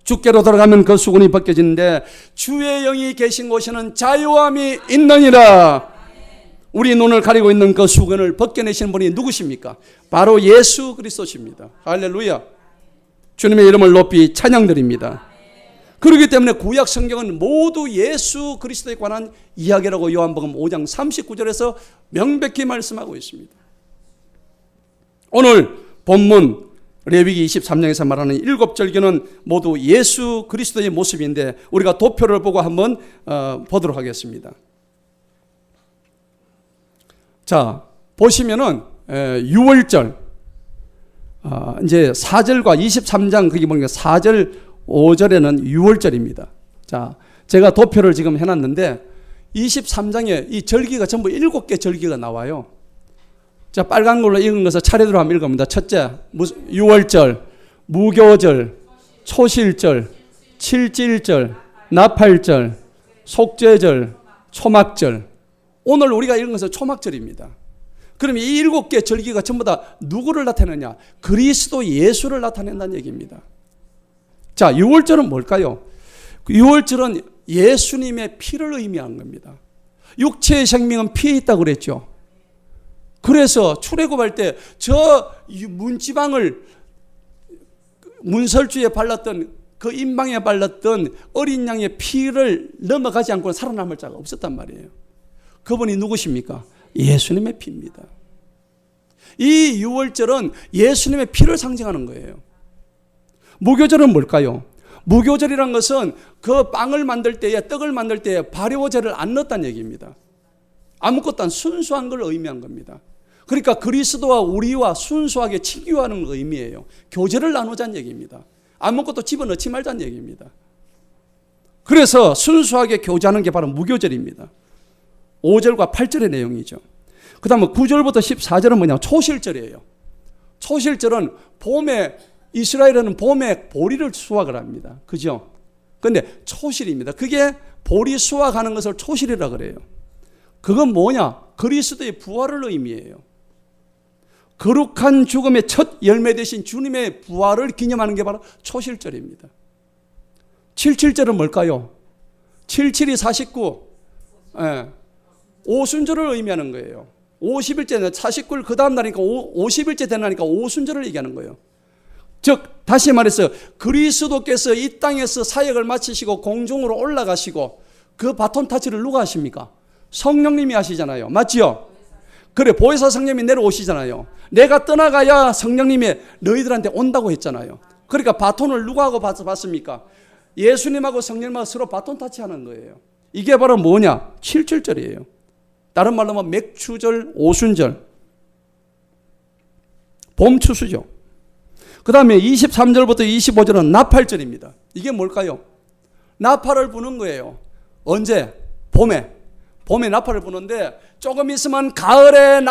주께로 돌아가면 그 수건이 벗겨지는데 주의 영이 계신 곳에는 자유함이 있느니라. 우리 눈을 가리고 있는 그 수건을 벗겨내시는 분이 누구십니까? 바로 예수 그리스도십니다. 할렐루야. 주님의 이름을 높이 찬양드립니다. 그렇기 때문에 구약 성경은 모두 예수 그리스도에 관한 이야기라고 요한복음 5장 39절에서 명백히 말씀하고 있습니다. 오늘 본문 레위기 23장에서 말하는 7절기는 모두 예수 그리스도의 모습인데 우리가 도표를 보고 한번 보도록 하겠습니다. 자, 보시면은 6월절, 이제 4절과 23장 거기 보니까 4절, 5절에는 6월절입니다. 자, 제가 도표를 지금 해놨는데 23장에 이 절기가 전부 7개 절기가 나와요. 자, 빨간 걸로 읽은 것을 차례대로 한번 읽어봅니다. 첫째, 6월절, 무교절, 초실절, 칠질절, 나팔절, 속죄절, 초막절. 오늘 우리가 읽은 것은 초막절입니다. 그럼 이 7개 절기가 전부 다 누구를 나타내느냐? 그리스도 예수를 나타낸다는 얘기입니다. 자, 6월절은 뭘까요? 6월절은 예수님의 피를 의미하는 겁니다. 육체의 생명은 피에 있다고 그랬죠. 그래서 출애굽할 때 저 문지방을 문설주에 발랐던 그 임방에 발랐던 어린 양의 피를 넘어가지 않고는 살아남을 자가 없었단 말이에요. 그분이 누구십니까? 예수님의 피입니다. 이 6월절은 예수님의 피를 상징하는 거예요. 무교절은 뭘까요? 무교절이란 것은 그 빵을 만들 때에, 떡을 만들 때에 발효제를 안 넣었다는 얘기입니다. 아무것도 안 순수한 걸 의미한 겁니다. 그러니까 그리스도와 우리와 순수하게 친교하는 의미예요. 교제를 나누자는 얘기입니다. 아무것도 집어넣지 말자는 얘기입니다. 그래서 순수하게 교제하는 게 바로 무교절입니다. 5절과 8절의 내용이죠. 그 다음에 9절부터 14절은 뭐냐면 초실절이에요. 초실절은 봄에, 이스라엘은 봄에 보리를 수확을 합니다. 그죠? 근데 초실입니다. 그게 보리 수확하는 것을 초실이라 그래요. 그건 뭐냐? 그리스도의 부활을 의미해요. 거룩한 죽음의 첫 열매 되신 주님의 부활을 기념하는 게 바로 초실절입니다. 77절은 뭘까요? 77이 49, 오순절을 의미하는 거예요. 50일째는 49일 그 다음 날이니까 50일째 되나니까 오순절을 얘기하는 거예요. 즉 다시 말해서 그리스도께서 이 땅에서 사역을 마치시고 공중으로 올라가시고 그 바톤 타치를 누가 하십니까? 성령님이 하시잖아요. 맞지요? 그래, 보혜사 성령님이 내려오시잖아요. 내가 떠나가야 성령님이 너희들한테 온다고 했잖아요. 그러니까 바톤을 누가 하고 받습니까? 예수님하고 성령님하고 서로 바톤 타치하는 거예요. 이게 바로 뭐냐? 77절이에요. 다른 말로 하면 맥추절, 오순절, 봄추수죠. 그 다음에 23절부터 25절은 나팔절입니다. 이게 뭘까요? 나팔을 부는 거예요. 언제? 봄에 나팔을 부는데 조금 있으면 가을에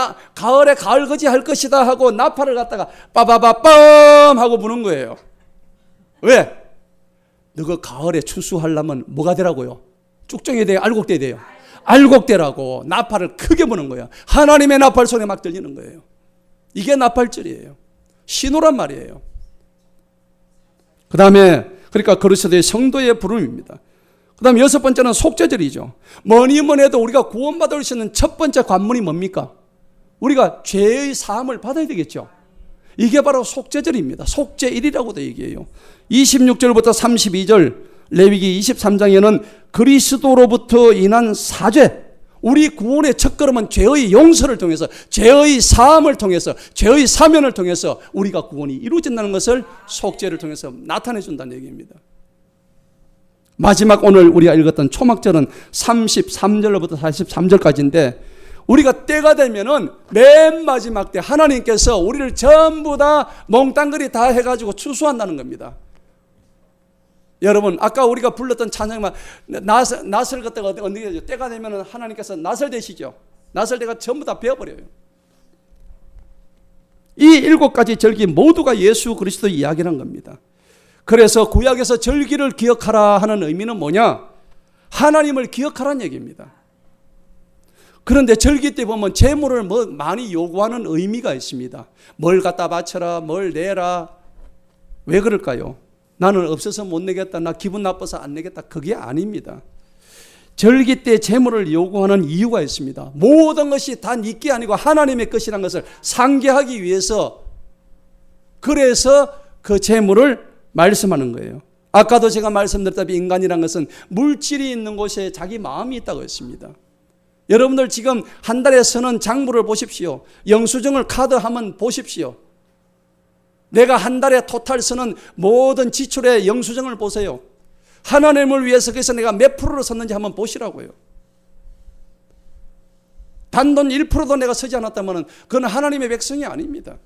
가을거지 할 것이다 하고 나팔을 갖다가 빠바바빰 하고 부는 거예요. 왜? 너가 가을에 추수하려면 뭐가 되라고요? 쭉정이 돼요? 알곡대 돼요? 알곡대라고 나팔을 크게 부는 거예요. 하나님의 나팔 소리 막 들리는 거예요. 이게 나팔절이에요. 신호란 말이에요. 그 다음에 그러니까 그리스도의 성도의 부름입니다. 그 다음에 6번째는 속죄절이죠. 뭐니 해도 우리가 구원받을 수 있는 첫 번째 관문이 뭡니까? 우리가 죄의 사함을 받아야 되겠죠. 이게 바로 속죄절입니다. 속죄일이라고도 얘기해요. 26절부터 32절 레위기 23장에는 그리스도로부터 인한 사죄, 우리 구원의 첫걸음은 죄의 용서를 통해서, 죄의 사함을 통해서, 죄의 사면을 통해서 우리가 구원이 이루어진다는 것을 속죄를 통해서 나타내 준다는 얘기입니다. 마지막 오늘 우리가 읽었던 초막절은 33절로부터 43절까지인데 우리가 때가 되면은 맨 마지막 때 하나님께서 우리를 전부 다 몽땅그리 다 해가지고 추수한다는 겁니다. 여러분 아까 우리가 불렀던 찬양만 나설 것때가 어떻게 되죠? 때가 되면은 하나님께서 나설 되시죠. 나설 때가 전부 다 베어버려요. 이 7가지 절기 모두가 예수 그리스도 이야기란 겁니다. 그래서 구약에서 절기를 기억하라 하는 의미는 뭐냐? 하나님을 기억하라는 얘기입니다. 그런데 절기 때 보면 제물을 많이 요구하는 의미가 있습니다. 뭘 갖다 바쳐라, 뭘 내라. 왜 그럴까요? 나는 없어서 못 내겠다, 나 기분 나빠서 안 내겠다. 그게 아닙니다. 절기 때 제물을 요구하는 이유가 있습니다. 모든 것이 다 네게 아니고 하나님의 것이라는 것을 상기하기 위해서, 그래서 그 제물을 말씀하는 거예요. 아까도 제가 말씀드렸다시피 인간이란 것은 물질이 있는 곳에 자기 마음이 있다고 했습니다. 여러분들 지금 한 달에 쓰는 장부를 보십시오. 영수증을 카드하면 보십시오. 내가 한 달에 토탈 쓰는 모든 지출의 영수증을 보세요. 하나님을 위해서 그래서 내가 몇 프로를 썼는지 한번 보시라고요. 단돈 1%도 내가 쓰지 않았다면 그건 하나님의 백성이 아닙니다.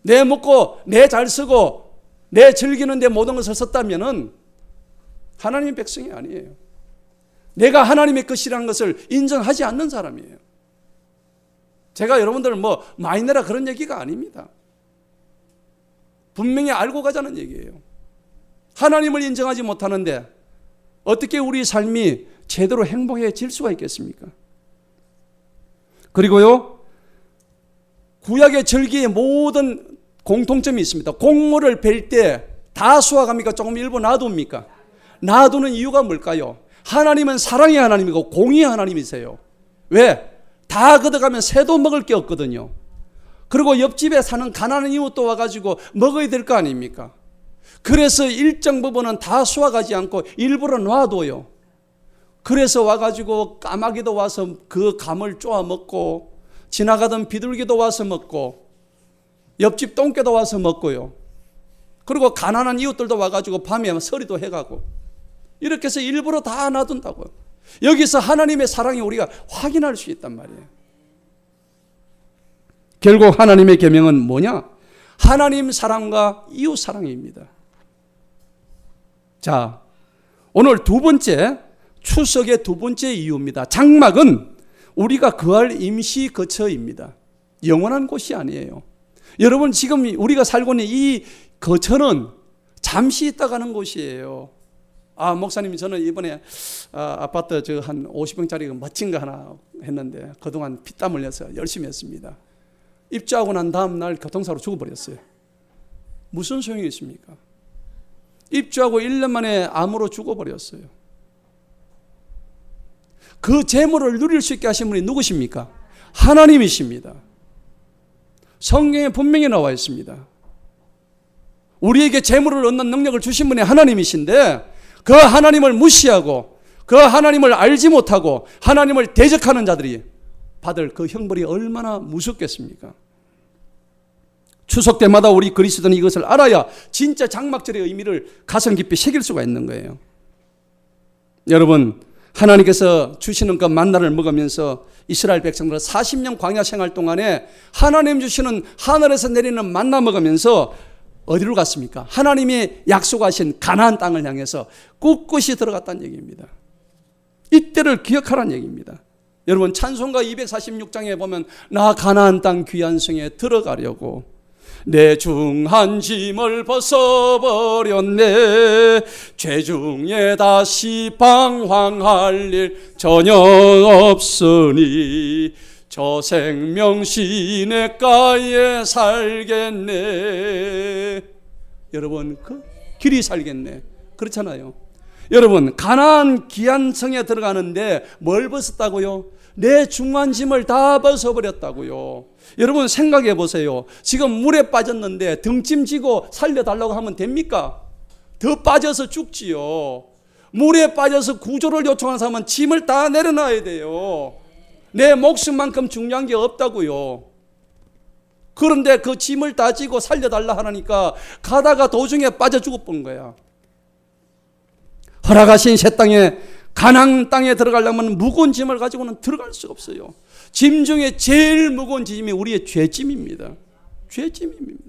내 먹고 내 잘 쓰고 내 즐기는 데 모든 것을 썼다면 하나님의 백성이 아니에요. 내가 하나님의 것이라는 것을 인정하지 않는 사람이에요. 제가 여러분들을 많이 내라 그런 얘기가 아닙니다. 분명히 알고 가자는 얘기예요. 하나님을 인정하지 못하는데 어떻게 우리 삶이 제대로 행복해질 수가 있겠습니까? 그리고요, 구약의 절기의 모든 공통점이 있습니다. 곡물을 벨 때 다 수확합니까? 조금 일부 놔둡니까? 놔두는 이유가 뭘까요? 하나님은 사랑의 하나님이고 공의의 하나님이세요. 왜? 다 걷어가면 새도 먹을 게 없거든요. 그리고 옆집에 사는 가난한 이웃도 와가지고 먹어야 될 거 아닙니까? 그래서 일정 부분은 다 수확하지 않고 일부러 놔둬요. 그래서 와가지고 까마귀도 와서 그 감을 쪼아 먹고, 지나가던 비둘기도 와서 먹고, 옆집 똥개도 와서 먹고요. 그리고 가난한 이웃들도 와가지고 밤에 서리도 해가고, 이렇게 해서 일부러 다 놔둔다고요. 여기서 하나님의 사랑이 우리가 확인할 수 있단 말이에요. 결국 하나님의 계명은 뭐냐? 하나님 사랑과 이웃 사랑입니다. 자, 오늘 두 번째, 추석의 두 번째 이유입니다. 장막은 우리가 거할 임시 거처입니다. 영원한 곳이 아니에요. 여러분, 지금 우리가 살고 있는 이 거처는 잠시 있다 가는 곳이에요. 목사님, 저는 이번에 아파트 한 50평짜리 멋진 거 하나 했는데 그동안 피땀 흘려서 열심히 했습니다. 입주하고 난 다음 날 교통사고로 죽어버렸어요. 무슨 소용이 있습니까? 입주하고 1년 만에 암으로 죽어버렸어요. 그 재물을 누릴 수 있게 하신 분이 누구십니까? 하나님이십니다. 성경에 분명히 나와 있습니다. 우리에게 재물을 얻는 능력을 주신 분이 하나님이신데 그 하나님을 무시하고 그 하나님을 알지 못하고 하나님을 대적하는 자들이 받을 그 형벌이 얼마나 무섭겠습니까? 추석 때마다 우리 그리스도는 이것을 알아야 진짜 장막절의 의미를 가슴 깊이 새길 수가 있는 거예요. 여러분, 하나님께서 주시는 그 만나를 먹으면서 이스라엘 백성들은 40년 광야 생활 동안에 하나님 주시는 하늘에서 내리는 만나 먹으면서 어디로 갔습니까? 하나님이 약속하신 가나안 땅을 향해서 꿋꿋이 들어갔다는 얘기입니다. 이때를 기억하라는 얘기입니다. 여러분, 찬송가 246장에 보면 나 가나안 땅 귀한 성에 들어가려고 내 중한 짐을 벗어버렸네. 죄중에 다시 방황할 일 전혀 없으니 저 생명 시냇가에 살겠네. 여러분, 그 길이 살겠네. 그렇잖아요. 여러분, 가나안 귀한 성에 들어가는데 뭘 벗었다고요? 내 중한 짐을 다 벗어버렸다고요. 여러분, 생각해 보세요. 지금 물에 빠졌는데 등짐지고 살려달라고 하면 됩니까? 더 빠져서 죽지요. 물에 빠져서 구조를 요청하는 사람은 짐을 다 내려놔야 돼요. 내 목숨만큼 중요한 게 없다고요. 그런데 그 짐을 다 지고 살려달라 하니까 가다가 도중에 빠져 죽어본 거야. 허락하신 새 땅에, 가나안 땅에 들어가려면 무거운 짐을 가지고는 들어갈 수 없어요. 짐 중에 제일 무거운 짐이 우리의 죄짐입니다. 죄짐입니다.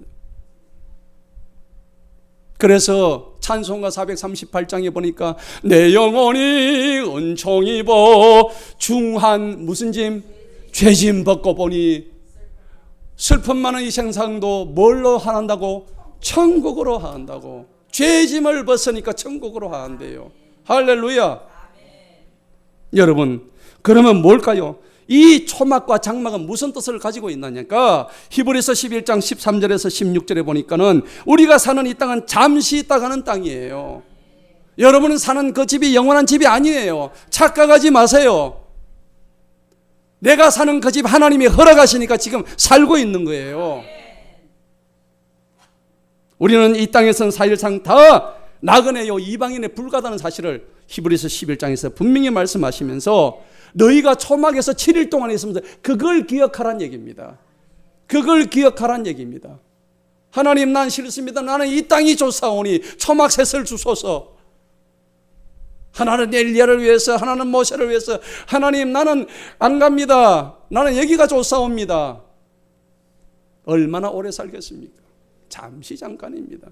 그래서 찬송가 438장에 보니까 내 영혼이 은총 입어 중한 무슨 짐? 죄짐 벗고 보니 슬픔 많은 이 생상도 뭘로 한다고? 천국으로 한다고. 죄짐을 벗으니까 천국으로 한대요. 할렐루야. 여러분, 그러면 뭘까요? 이 초막과 장막은 무슨 뜻을 가지고 있느냐니까 히브리서 11장 13절에서 16절에 보니까는 우리가 사는 이 땅은 잠시 있다 가는 땅이에요. 여러분은 사는 그 집이 영원한 집이 아니에요. 착각하지 마세요. 내가 사는 그 집 하나님이 허락하시니까 지금 살고 있는 거예요. 우리는 이 땅에서는 사실상 다 나그네요, 이방인에 불과하다는 사실을 히브리서 11장에서 분명히 말씀하시면서 너희가 초막에서 7일 동안 있으면서 그걸 기억하란 얘기입니다. 그걸 기억하란 얘기입니다. 하나님, 난 싫습니다. 나는 이 땅이 좋사오니 초막 셋을 주소서. 하나는 엘리야를 위해서, 하나는 모세를 위해서. 하나님, 나는 안 갑니다. 나는 여기가 좋사옵니다. 얼마나 오래 살겠습니까? 잠시 잠깐입니다.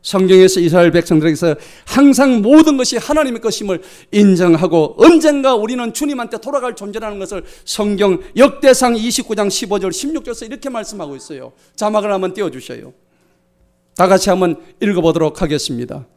성경에서 이스라엘 백성들에게서 항상 모든 것이 하나님의 것임을 인정하고 언젠가 우리는 주님한테 돌아갈 존재라는 것을 성경 역대상 29장 15절 16절에서 이렇게 말씀하고 있어요. 자막을 한번 띄워주셔요. 다 같이 한번 읽어보도록 하겠습니다.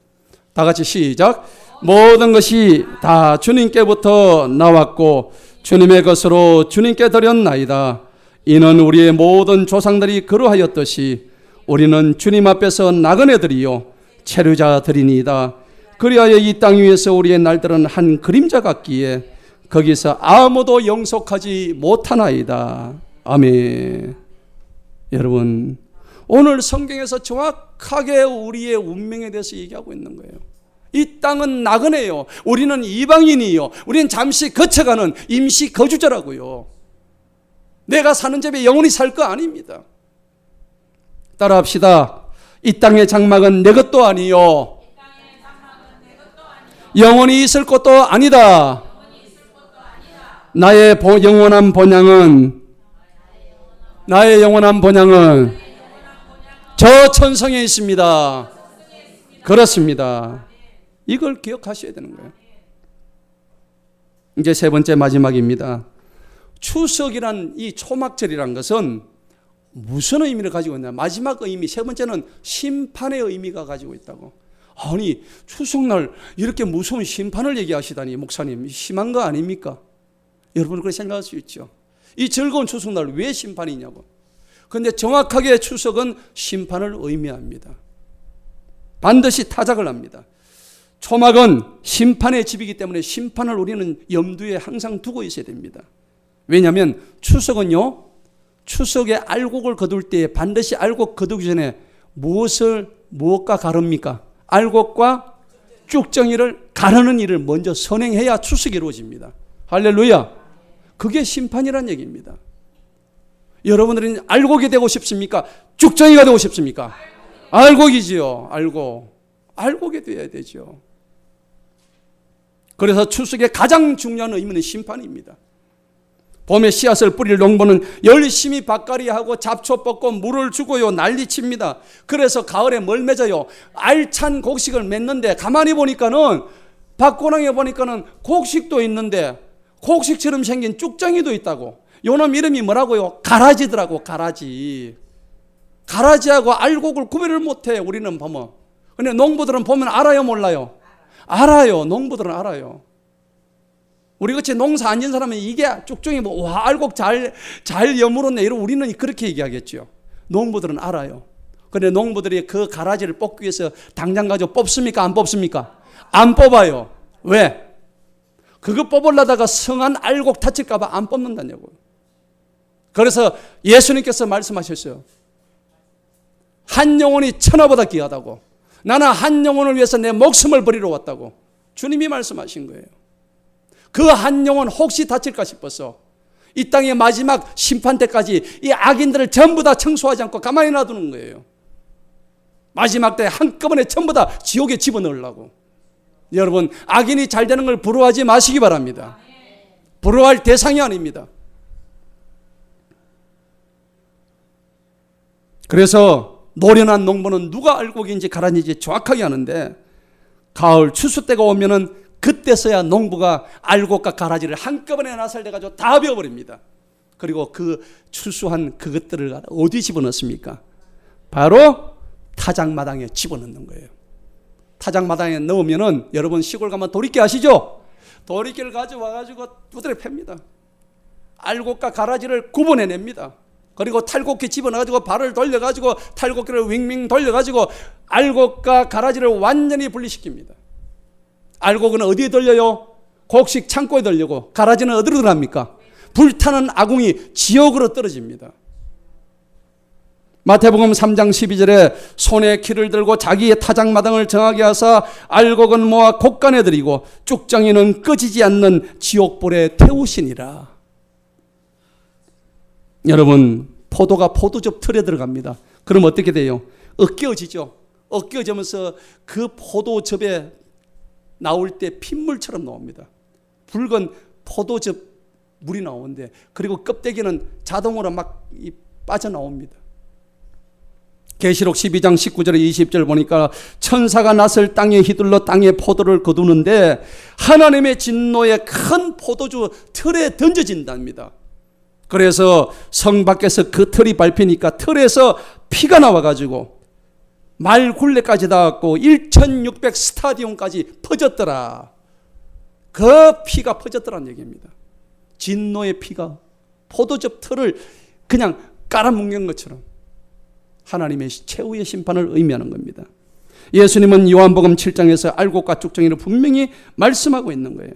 다 같이 시작. 모든 것이 다 주님께부터 나왔고 주님의 것으로 주님께 드렸나이다. 이는 우리의 모든 조상들이 그러하였듯이 우리는 주님 앞에서 나그네들이요 체류자들이니이다. 그리하여 이 땅 위에서 우리의 날들은 한 그림자 같기에 거기서 아무도 영속하지 못하나이다. 아멘. 여러분, 오늘 성경에서 정확하게 우리의 운명에 대해서 얘기하고 있는 거예요. 이 땅은 나그네요. 우리는 이방인이요. 우리는 잠시 거쳐가는 임시 거주자라고요. 내가 사는 집에 영원히 살 거 아닙니다. 따라합시다. 이 땅의 장막은 내 것도 아니요 영원히 있을 것도 아니다. 나의 영원한 본향은 나의 영원한 본향은 저 천성에 있습니다. 그렇습니다. 이걸 기억하셔야 되는 거예요. 이제 세 번째 마지막입니다. 추석이란 이 초막절이란 것은 무슨 의미를 가지고 있냐? 마지막 의미, 세 번째는 심판의 의미가 가지고 있다고. 아니, 추석날 이렇게 무서운 심판을 얘기하시다니, 목사님, 심한 거 아닙니까? 여러분 그렇게 생각할 수 있죠. 이 즐거운 추석날 왜 심판이냐고. 그런데 정확하게 추석은 심판을 의미합니다. 반드시 타작을 합니다. 초막은 심판의 집이기 때문에 심판을 우리는 염두에 항상 두고 있어야 됩니다. 왜냐하면 추석은요, 추석에 알곡을 거둘 때에 반드시 알곡 거두기 전에 무엇과 가릅니까? 알곡과 쭉정이를 가르는 일을 먼저 선행해야 추석이 이루어집니다. 할렐루야. 그게 심판이란 얘기입니다. 여러분들은 알곡이 되고 싶습니까? 쭉정이가 되고 싶습니까? 알곡이지요. 알곡이 되어야 되죠. 그래서 추석의 가장 중요한 의미는 심판입니다. 봄에 씨앗을 뿌릴 농부는 열심히 밭갈이하고 잡초 뽑고 물을 주고요, 난리칩니다. 그래서 가을에 뭘 맺어요? 알찬 곡식을 맺는데 가만히 보니까는 밭고랑에 보니까는 곡식도 있는데 곡식처럼 생긴 쭉정이도 있다고. 요놈 이름이 뭐라고요? 가라지더라고. 가라지하고 알곡을 구별을 못해. 우리는 보면. 근데 농부들은 보면 알아요, 몰라요? 알아요. 농부들은 알아요. 우리같이 농사 안 지은 사람은 이게 쭉정이 와, 알곡 잘 여물었네, 이러고 우리는 그렇게 얘기하겠죠. 농부들은 알아요. 그런데 농부들이 그 가라지를 뽑기 위해서 당장 가지고 뽑습니까? 안 뽑습니까? 안 뽑아요. 왜? 그거 뽑으려다가 성한 알곡 다칠까 봐 안 뽑는다냐고요. 그래서 예수님께서 말씀하셨어요. 한 영혼이 천하보다 귀하다고. 나는 한 영혼을 위해서 내 목숨을 버리러 왔다고. 주님이 말씀하신 거예요. 그 한 영혼 혹시 다칠까 싶어서 이 땅의 마지막 심판 때까지 이 악인들을 전부 다 청소하지 않고 가만히 놔두는 거예요. 마지막 때 한꺼번에 전부 다 지옥에 집어넣으려고. 여러분, 악인이 잘 되는 걸 부러워하지 마시기 바랍니다. 부러워할 대상이 아닙니다. 그래서 노련한 농부는 누가 알곡인지 가라지인지 정확하게 아는데, 가을 추수 때가 오면은 그때서야 농부가 알곡과 가라지를 한꺼번에 나살내가지고 다 베어버립니다. 그리고 그 추수한 그것들을 어디 집어넣습니까? 바로 타작마당에 집어넣는 거예요. 타작마당에 넣으면은, 여러분 시골 가면 도리깨 아시죠? 도리깨를 가져와가지고 두드려 팹니다. 알곡과 가라지를 구분해냅니다. 그리고 탈곡기 집어넣어가지고 발을 돌려가지고 탈곡기를 윙윙 돌려가지고 알곡과 가라지를 완전히 분리시킵니다. 알곡은 어디에 돌려요? 곡식 창고에 돌리고, 가라지는 어디로 들어갑니까? 불타는 아궁이 지옥으로 떨어집니다. 마태복음 3장 12절에 손에 키를 들고 자기의 타작마당을 정하게 하사 알곡은 모아 곡간에 들이고 쭉정이는 꺼지지 않는 지옥불에 태우시니라. 여러분, 포도가 포도즙 틀에 들어갑니다. 그럼 어떻게 돼요? 으깨어지죠. 으깨어지면서 그 포도즙에 나올 때 핏물처럼 나옵니다. 붉은 포도즙 물이 나오는데, 그리고 껍데기는 자동으로 막 빠져나옵니다. 계시록 12장 19절에 20절 보니까 천사가 낫을 땅에 휘둘러 땅에 포도를 거두는데 하나님의 진노의 큰 포도주 틀에 던져진답니다. 그래서 성 밖에서 그 틀이 밟히니까 틀에서 피가 나와가지고 말 굴레까지 닿았고 1600 스타디움까지 퍼졌더라. 그 피가 퍼졌더라는 얘기입니다. 진노의 피가 포도즙 틀을 그냥 깔아뭉갠 것처럼 하나님의 최후의 심판을 의미하는 겁니다. 예수님은 요한복음 7장에서 알곡과 쭉정이를 분명히 말씀하고 있는 거예요.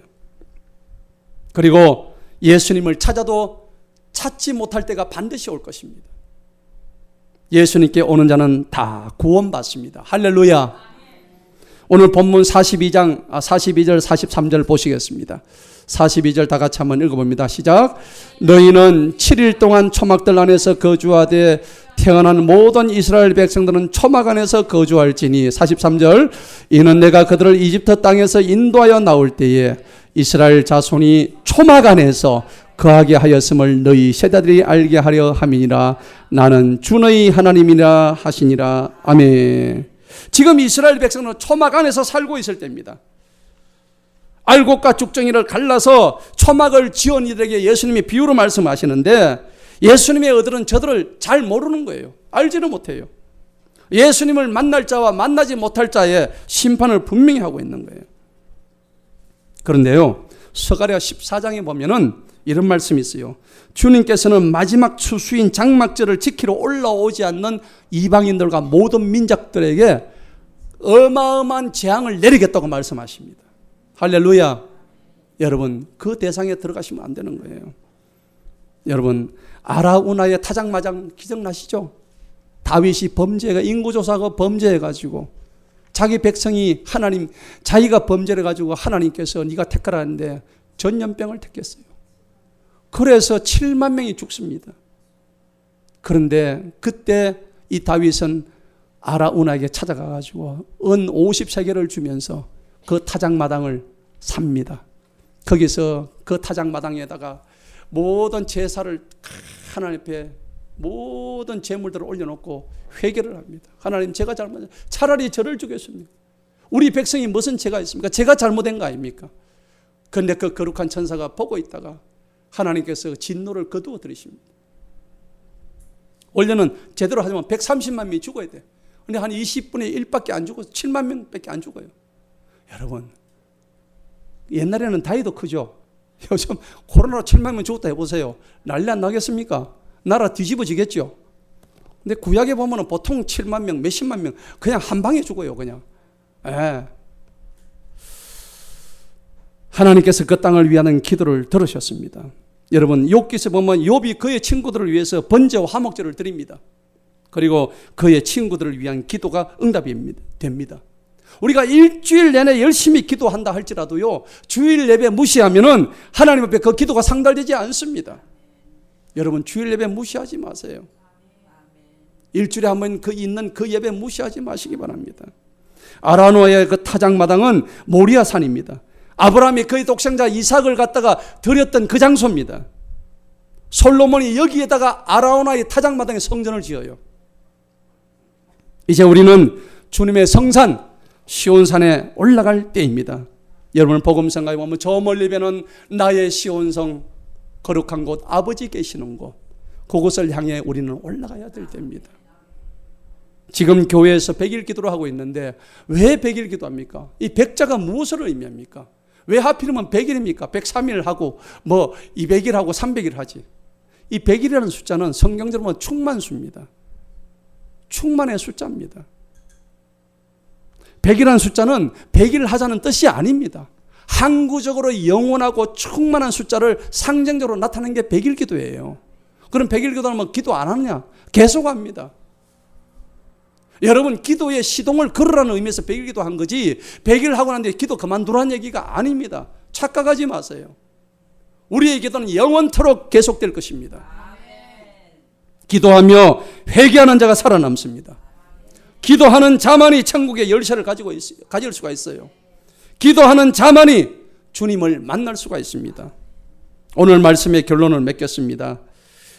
그리고 예수님을 찾아도 찾지 못할 때가 반드시 올 것입니다. 예수님께 오는 자는 다 구원받습니다. 할렐루야. 오늘 본문 42절 43절 보시겠습니다. 42절 다 같이 한번 읽어봅니다. 시작. 너희는 7일 동안 초막들 안에서 거주하되 태어난 모든 이스라엘 백성들은 초막 안에서 거주할지니. 43절. 이는 내가 그들을 이집트 땅에서 인도하여 나올 때에 이스라엘 자손이 초막 안에서 거하게 하였음을 너희 세대들이 알게 하려 함이니라. 나는 주 너희 하나님이라 하시니라. 아멘. 지금 이스라엘 백성은 초막 안에서 살고 있을 때입니다. 알곡과 죽정이를 갈라서 초막을 지은 이들에게 예수님이 비유로 말씀하시는데, 예수님의 어들은 저들을 잘 모르는 거예요. 알지는 못해요. 예수님을 만날 자와 만나지 못할 자의 심판을 분명히 하고 있는 거예요. 그런데요, 스가랴 14장에 보면은 이런 말씀이 있어요. 주님께서는 마지막 추수인 장막절을 지키러 올라오지 않는 이방인들과 모든 민족들에게 어마어마한 재앙을 내리겠다고 말씀하십니다. 할렐루야. 여러분, 그 대상에 들어가시면 안 되는 거예요. 여러분, 아라우나의 타작마장 기억나시죠? 다윗이 인구조사가 범죄해가지고 자기 백성이 자기가 범죄를 가지고 하나님께서 네가 택하라는데 전염병을 택했어요. 그래서 7만 명이 죽습니다. 그런데 그때 이 다윗은 아라우나에게 찾아가가지고 은 50세겔을 주면서 그 타작마당을 삽니다. 거기서 그 타작마당에다가 모든 제사를 하나님 앞에 모든 제물들을 올려놓고 회개를 합니다. 하나님, 제가 잘못했습니다. 차라리 저를 죽였습니다. 우리 백성이 무슨 죄가 있습니까? 제가 잘못된 거 아닙니까? 그런데 그 거룩한 천사가 보고 있다가 하나님께서 진노를 거두어 들이십니다. 원래는 제대로 하자면 130만 명이 죽어야 돼. 근데 한 20분의 1밖에 안 죽어서 7만 명밖에 안 죽어요. 여러분, 옛날에는 다이도 크죠. 요즘 코로나로 7만 명 죽었다 해보세요. 난리 안 나겠습니까? 나라 뒤집어지겠죠. 근데 구약에 보면 보통 7만 명, 몇십만 명 그냥 한 방에 죽어요. 그냥. 하나님께서 그 땅을 위하는 기도를 들으셨습니다. 여러분, 욥기서 보면 욥이 그의 친구들을 위해서 번제와 화목제를 드립니다. 그리고 그의 친구들을 위한 기도가 응답이 됩니다. 우리가 일주일 내내 열심히 기도한다 할지라도요, 주일 예배 무시하면은 하나님 앞에 그 기도가 상달되지 않습니다. 여러분, 주일 예배 무시하지 마세요. 일주일에 한 번 있는 그 예배 무시하지 마시기 바랍니다. 아라노아의 그 타작마당은 모리아 산입니다. 아브라함이 그의 독생자 이삭을 갖다가 드렸던 그 장소입니다. 솔로몬이 여기에다가 아라노아의 타작마당에 성전을 지어요. 이제 우리는 주님의 성산 시온산에 올라갈 때입니다. 여러분, 복음성가에 보면 저 멀리 뵈는 나의 시온성, 거룩한 곳, 아버지 계시는 곳, 그곳을 향해 우리는 올라가야 될 때입니다. 지금 교회에서 100일 기도를 하고 있는데 왜 100일 기도합니까? 이 100자가 무엇을 의미합니까? 왜 하필이면 100일입니까? 103일 하고 200일 하고 300일 하지. 이 100일이라는 숫자는 성경적으로 보면 충만수입니다. 충만의 숫자입니다. 100이라는 숫자는 100일 하자는 뜻이 아닙니다. 항구적으로 영원하고 충만한 숫자를 상징적으로 나타내는 게 100일 기도예요. 그럼 100일 기도하면 기도 안 하느냐? 계속 합니다. 여러분, 기도의 시동을 걸으라는 의미에서 100일 기도한 거지 100일 하고 난 뒤에 기도 그만두라는 얘기가 아닙니다. 착각하지 마세요. 우리의 기도는 영원토록 계속될 것입니다. 기도하며 회개하는 자가 살아남습니다. 기도하는 자만이 천국의 열쇠를 가질 수가 있어요. 기도하는 자만이 주님을 만날 수가 있습니다. 오늘 말씀의 결론을 맺겠습니다.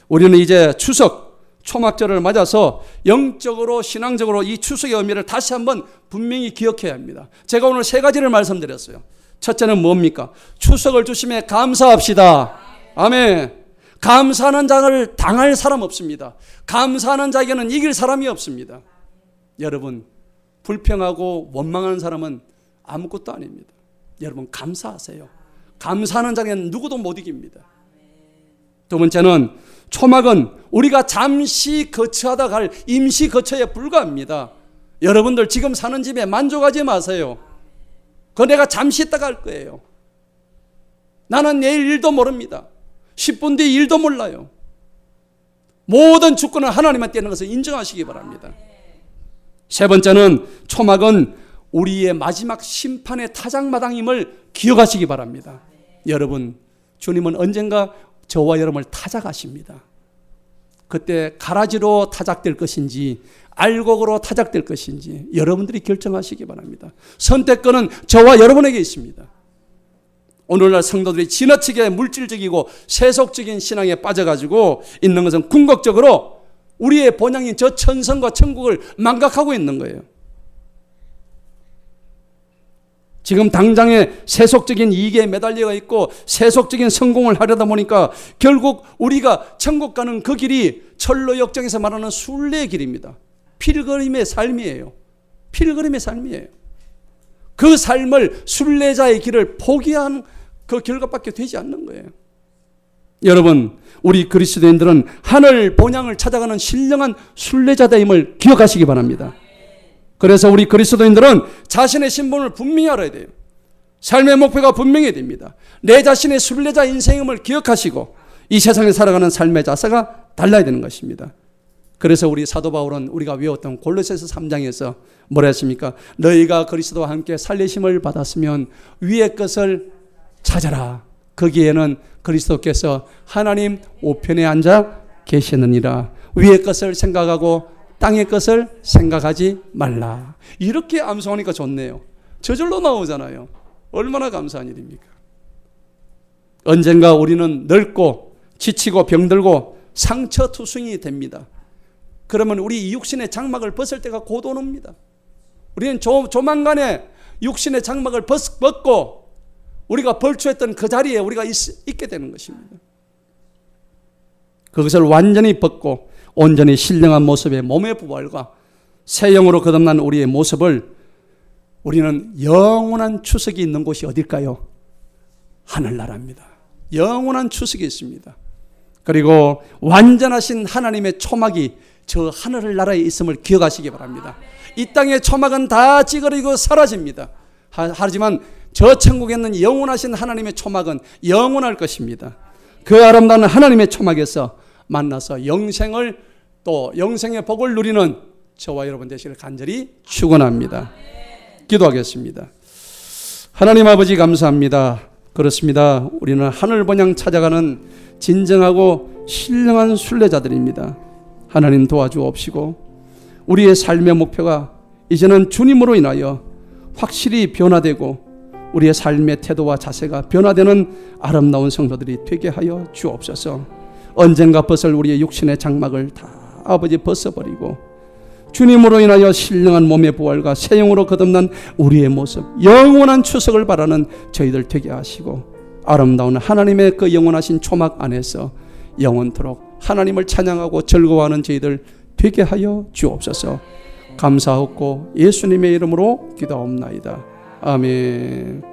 우리는 이제 추석 초막절을 맞아서 영적으로 신앙적으로 이 추석의 의미를 다시 한번 분명히 기억해야 합니다. 제가 오늘 3가지를 말씀드렸어요. 첫째는 뭡니까? 추석을 주심에 감사합시다. 아멘. 감사하는 자를 당할 사람 없습니다. 감사하는 자에게는 이길 사람이 없습니다. 여러분, 불평하고 원망하는 사람은 아무것도 아닙니다. 여러분, 감사하세요. 감사하는 자에게는 누구도 못 이깁니다. 두 번째는 초막은 우리가 잠시 거처하다 갈 임시 거처에 불과합니다. 여러분들 지금 사는 집에 만족하지 마세요. 그거 내가 잠시 있다가 할 거예요. 나는 내일 일도 모릅니다. 10분 뒤 일도 몰라요. 모든 주권은 하나님한테 있는 것을 인정하시기 바랍니다. 세 번째는 초막은 우리의 마지막 심판의 타작마당임을 기억하시기 바랍니다. 여러분, 주님은 언젠가 저와 여러분을 타작하십니다. 그때 가라지로 타작될 것인지 알곡으로 타작될 것인지 여러분들이 결정하시기 바랍니다. 선택권은 저와 여러분에게 있습니다. 오늘날 성도들이 지나치게 물질적이고 세속적인 신앙에 빠져가지고 있는 것은 궁극적으로 우리의 본향인 저 천성과 천국을 망각하고 있는 거예요. 지금 당장의 세속적인 이익에 매달려 있고 세속적인 성공을 하려다 보니까 결국 우리가 천국 가는 그 길이 철로 역정에서 말하는 순례의 길입니다. 필그림의 삶이에요. 필그림의 삶이에요. 그 삶을 순례자의 길을 포기한 그 결과밖에 되지 않는 거예요. 여러분, 우리 그리스도인들은 하늘 본향을 찾아가는 신령한 순례자임을 기억하시기 바랍니다. 그래서 우리 그리스도인들은 자신의 신분을 분명히 알아야 돼요. 삶의 목표가 분명해야 됩니다. 내 자신의 순례자 인생임을 기억하시고 이 세상에 살아가는 삶의 자세가 달라야 되는 것입니다. 그래서 우리 사도 바울은 우리가 외웠던 골로새서 3장에서 뭐라 했습니까? 너희가 그리스도와 함께 살리심을 받았으면 위의 것을 찾아라. 거기에는 그리스도께서 하나님 우편에 앉아 계시느니라. 위의 것을 생각하고 땅의 것을 생각하지 말라. 이렇게 암송하니까 좋네요. 저절로 나오잖아요. 얼마나 감사한 일입니까? 언젠가 우리는 늙고 지치고 병들고 상처투성이 됩니다. 그러면 우리 이 육신의 장막을 벗을 때가 곧 옵니다. 우리는 조만간에 육신의 장막을 벗고 우리가 벌초했던 그 자리에 우리가 있게 되는 것입니다. 그것을 완전히 벗고 온전히 신령한 모습의 몸의 부활과 새 영으로 거듭난 우리의 모습을 우리는 영원한 추석이 있는 곳이 어딜까요? 하늘나라입니다. 영원한 추석이 있습니다. 그리고 완전하신 하나님의 초막이 저 하늘나라에 있음을 기억하시기 바랍니다. 이 땅의 초막은 다 찌그러지고 사라집니다. 하지만 저 천국에 있는 영원하신 하나님의 초막은 영원할 것입니다. 그 아름다운 하나님의 초막에서 만나서 영생의 복을 누리는 저와 여러분 되시길 간절히 축원합니다. 기도하겠습니다. 하나님 아버지 감사합니다. 그렇습니다. 우리는 하늘 본향 찾아가는 진정하고 신령한 순례자들입니다. 하나님 도와주옵시고 우리의 삶의 목표가 이제는 주님으로 인하여 확실히 변화되고 우리의 삶의 태도와 자세가 변화되는 아름다운 성도들이 되게 하여 주옵소서. 언젠가 벗을 우리의 육신의 장막을 다 아버지 벗어버리고 주님으로 인하여 신령한 몸의 부활과 새 영으로 거듭난 우리의 모습, 영원한 추석을 바라는 저희들 되게 하시고 아름다운 하나님의 그 영원하신 초막 안에서 영원토록 하나님을 찬양하고 즐거워하는 저희들 되게 하여 주옵소서. 감사하고 예수님의 이름으로 기도하옵나이다. 아멘.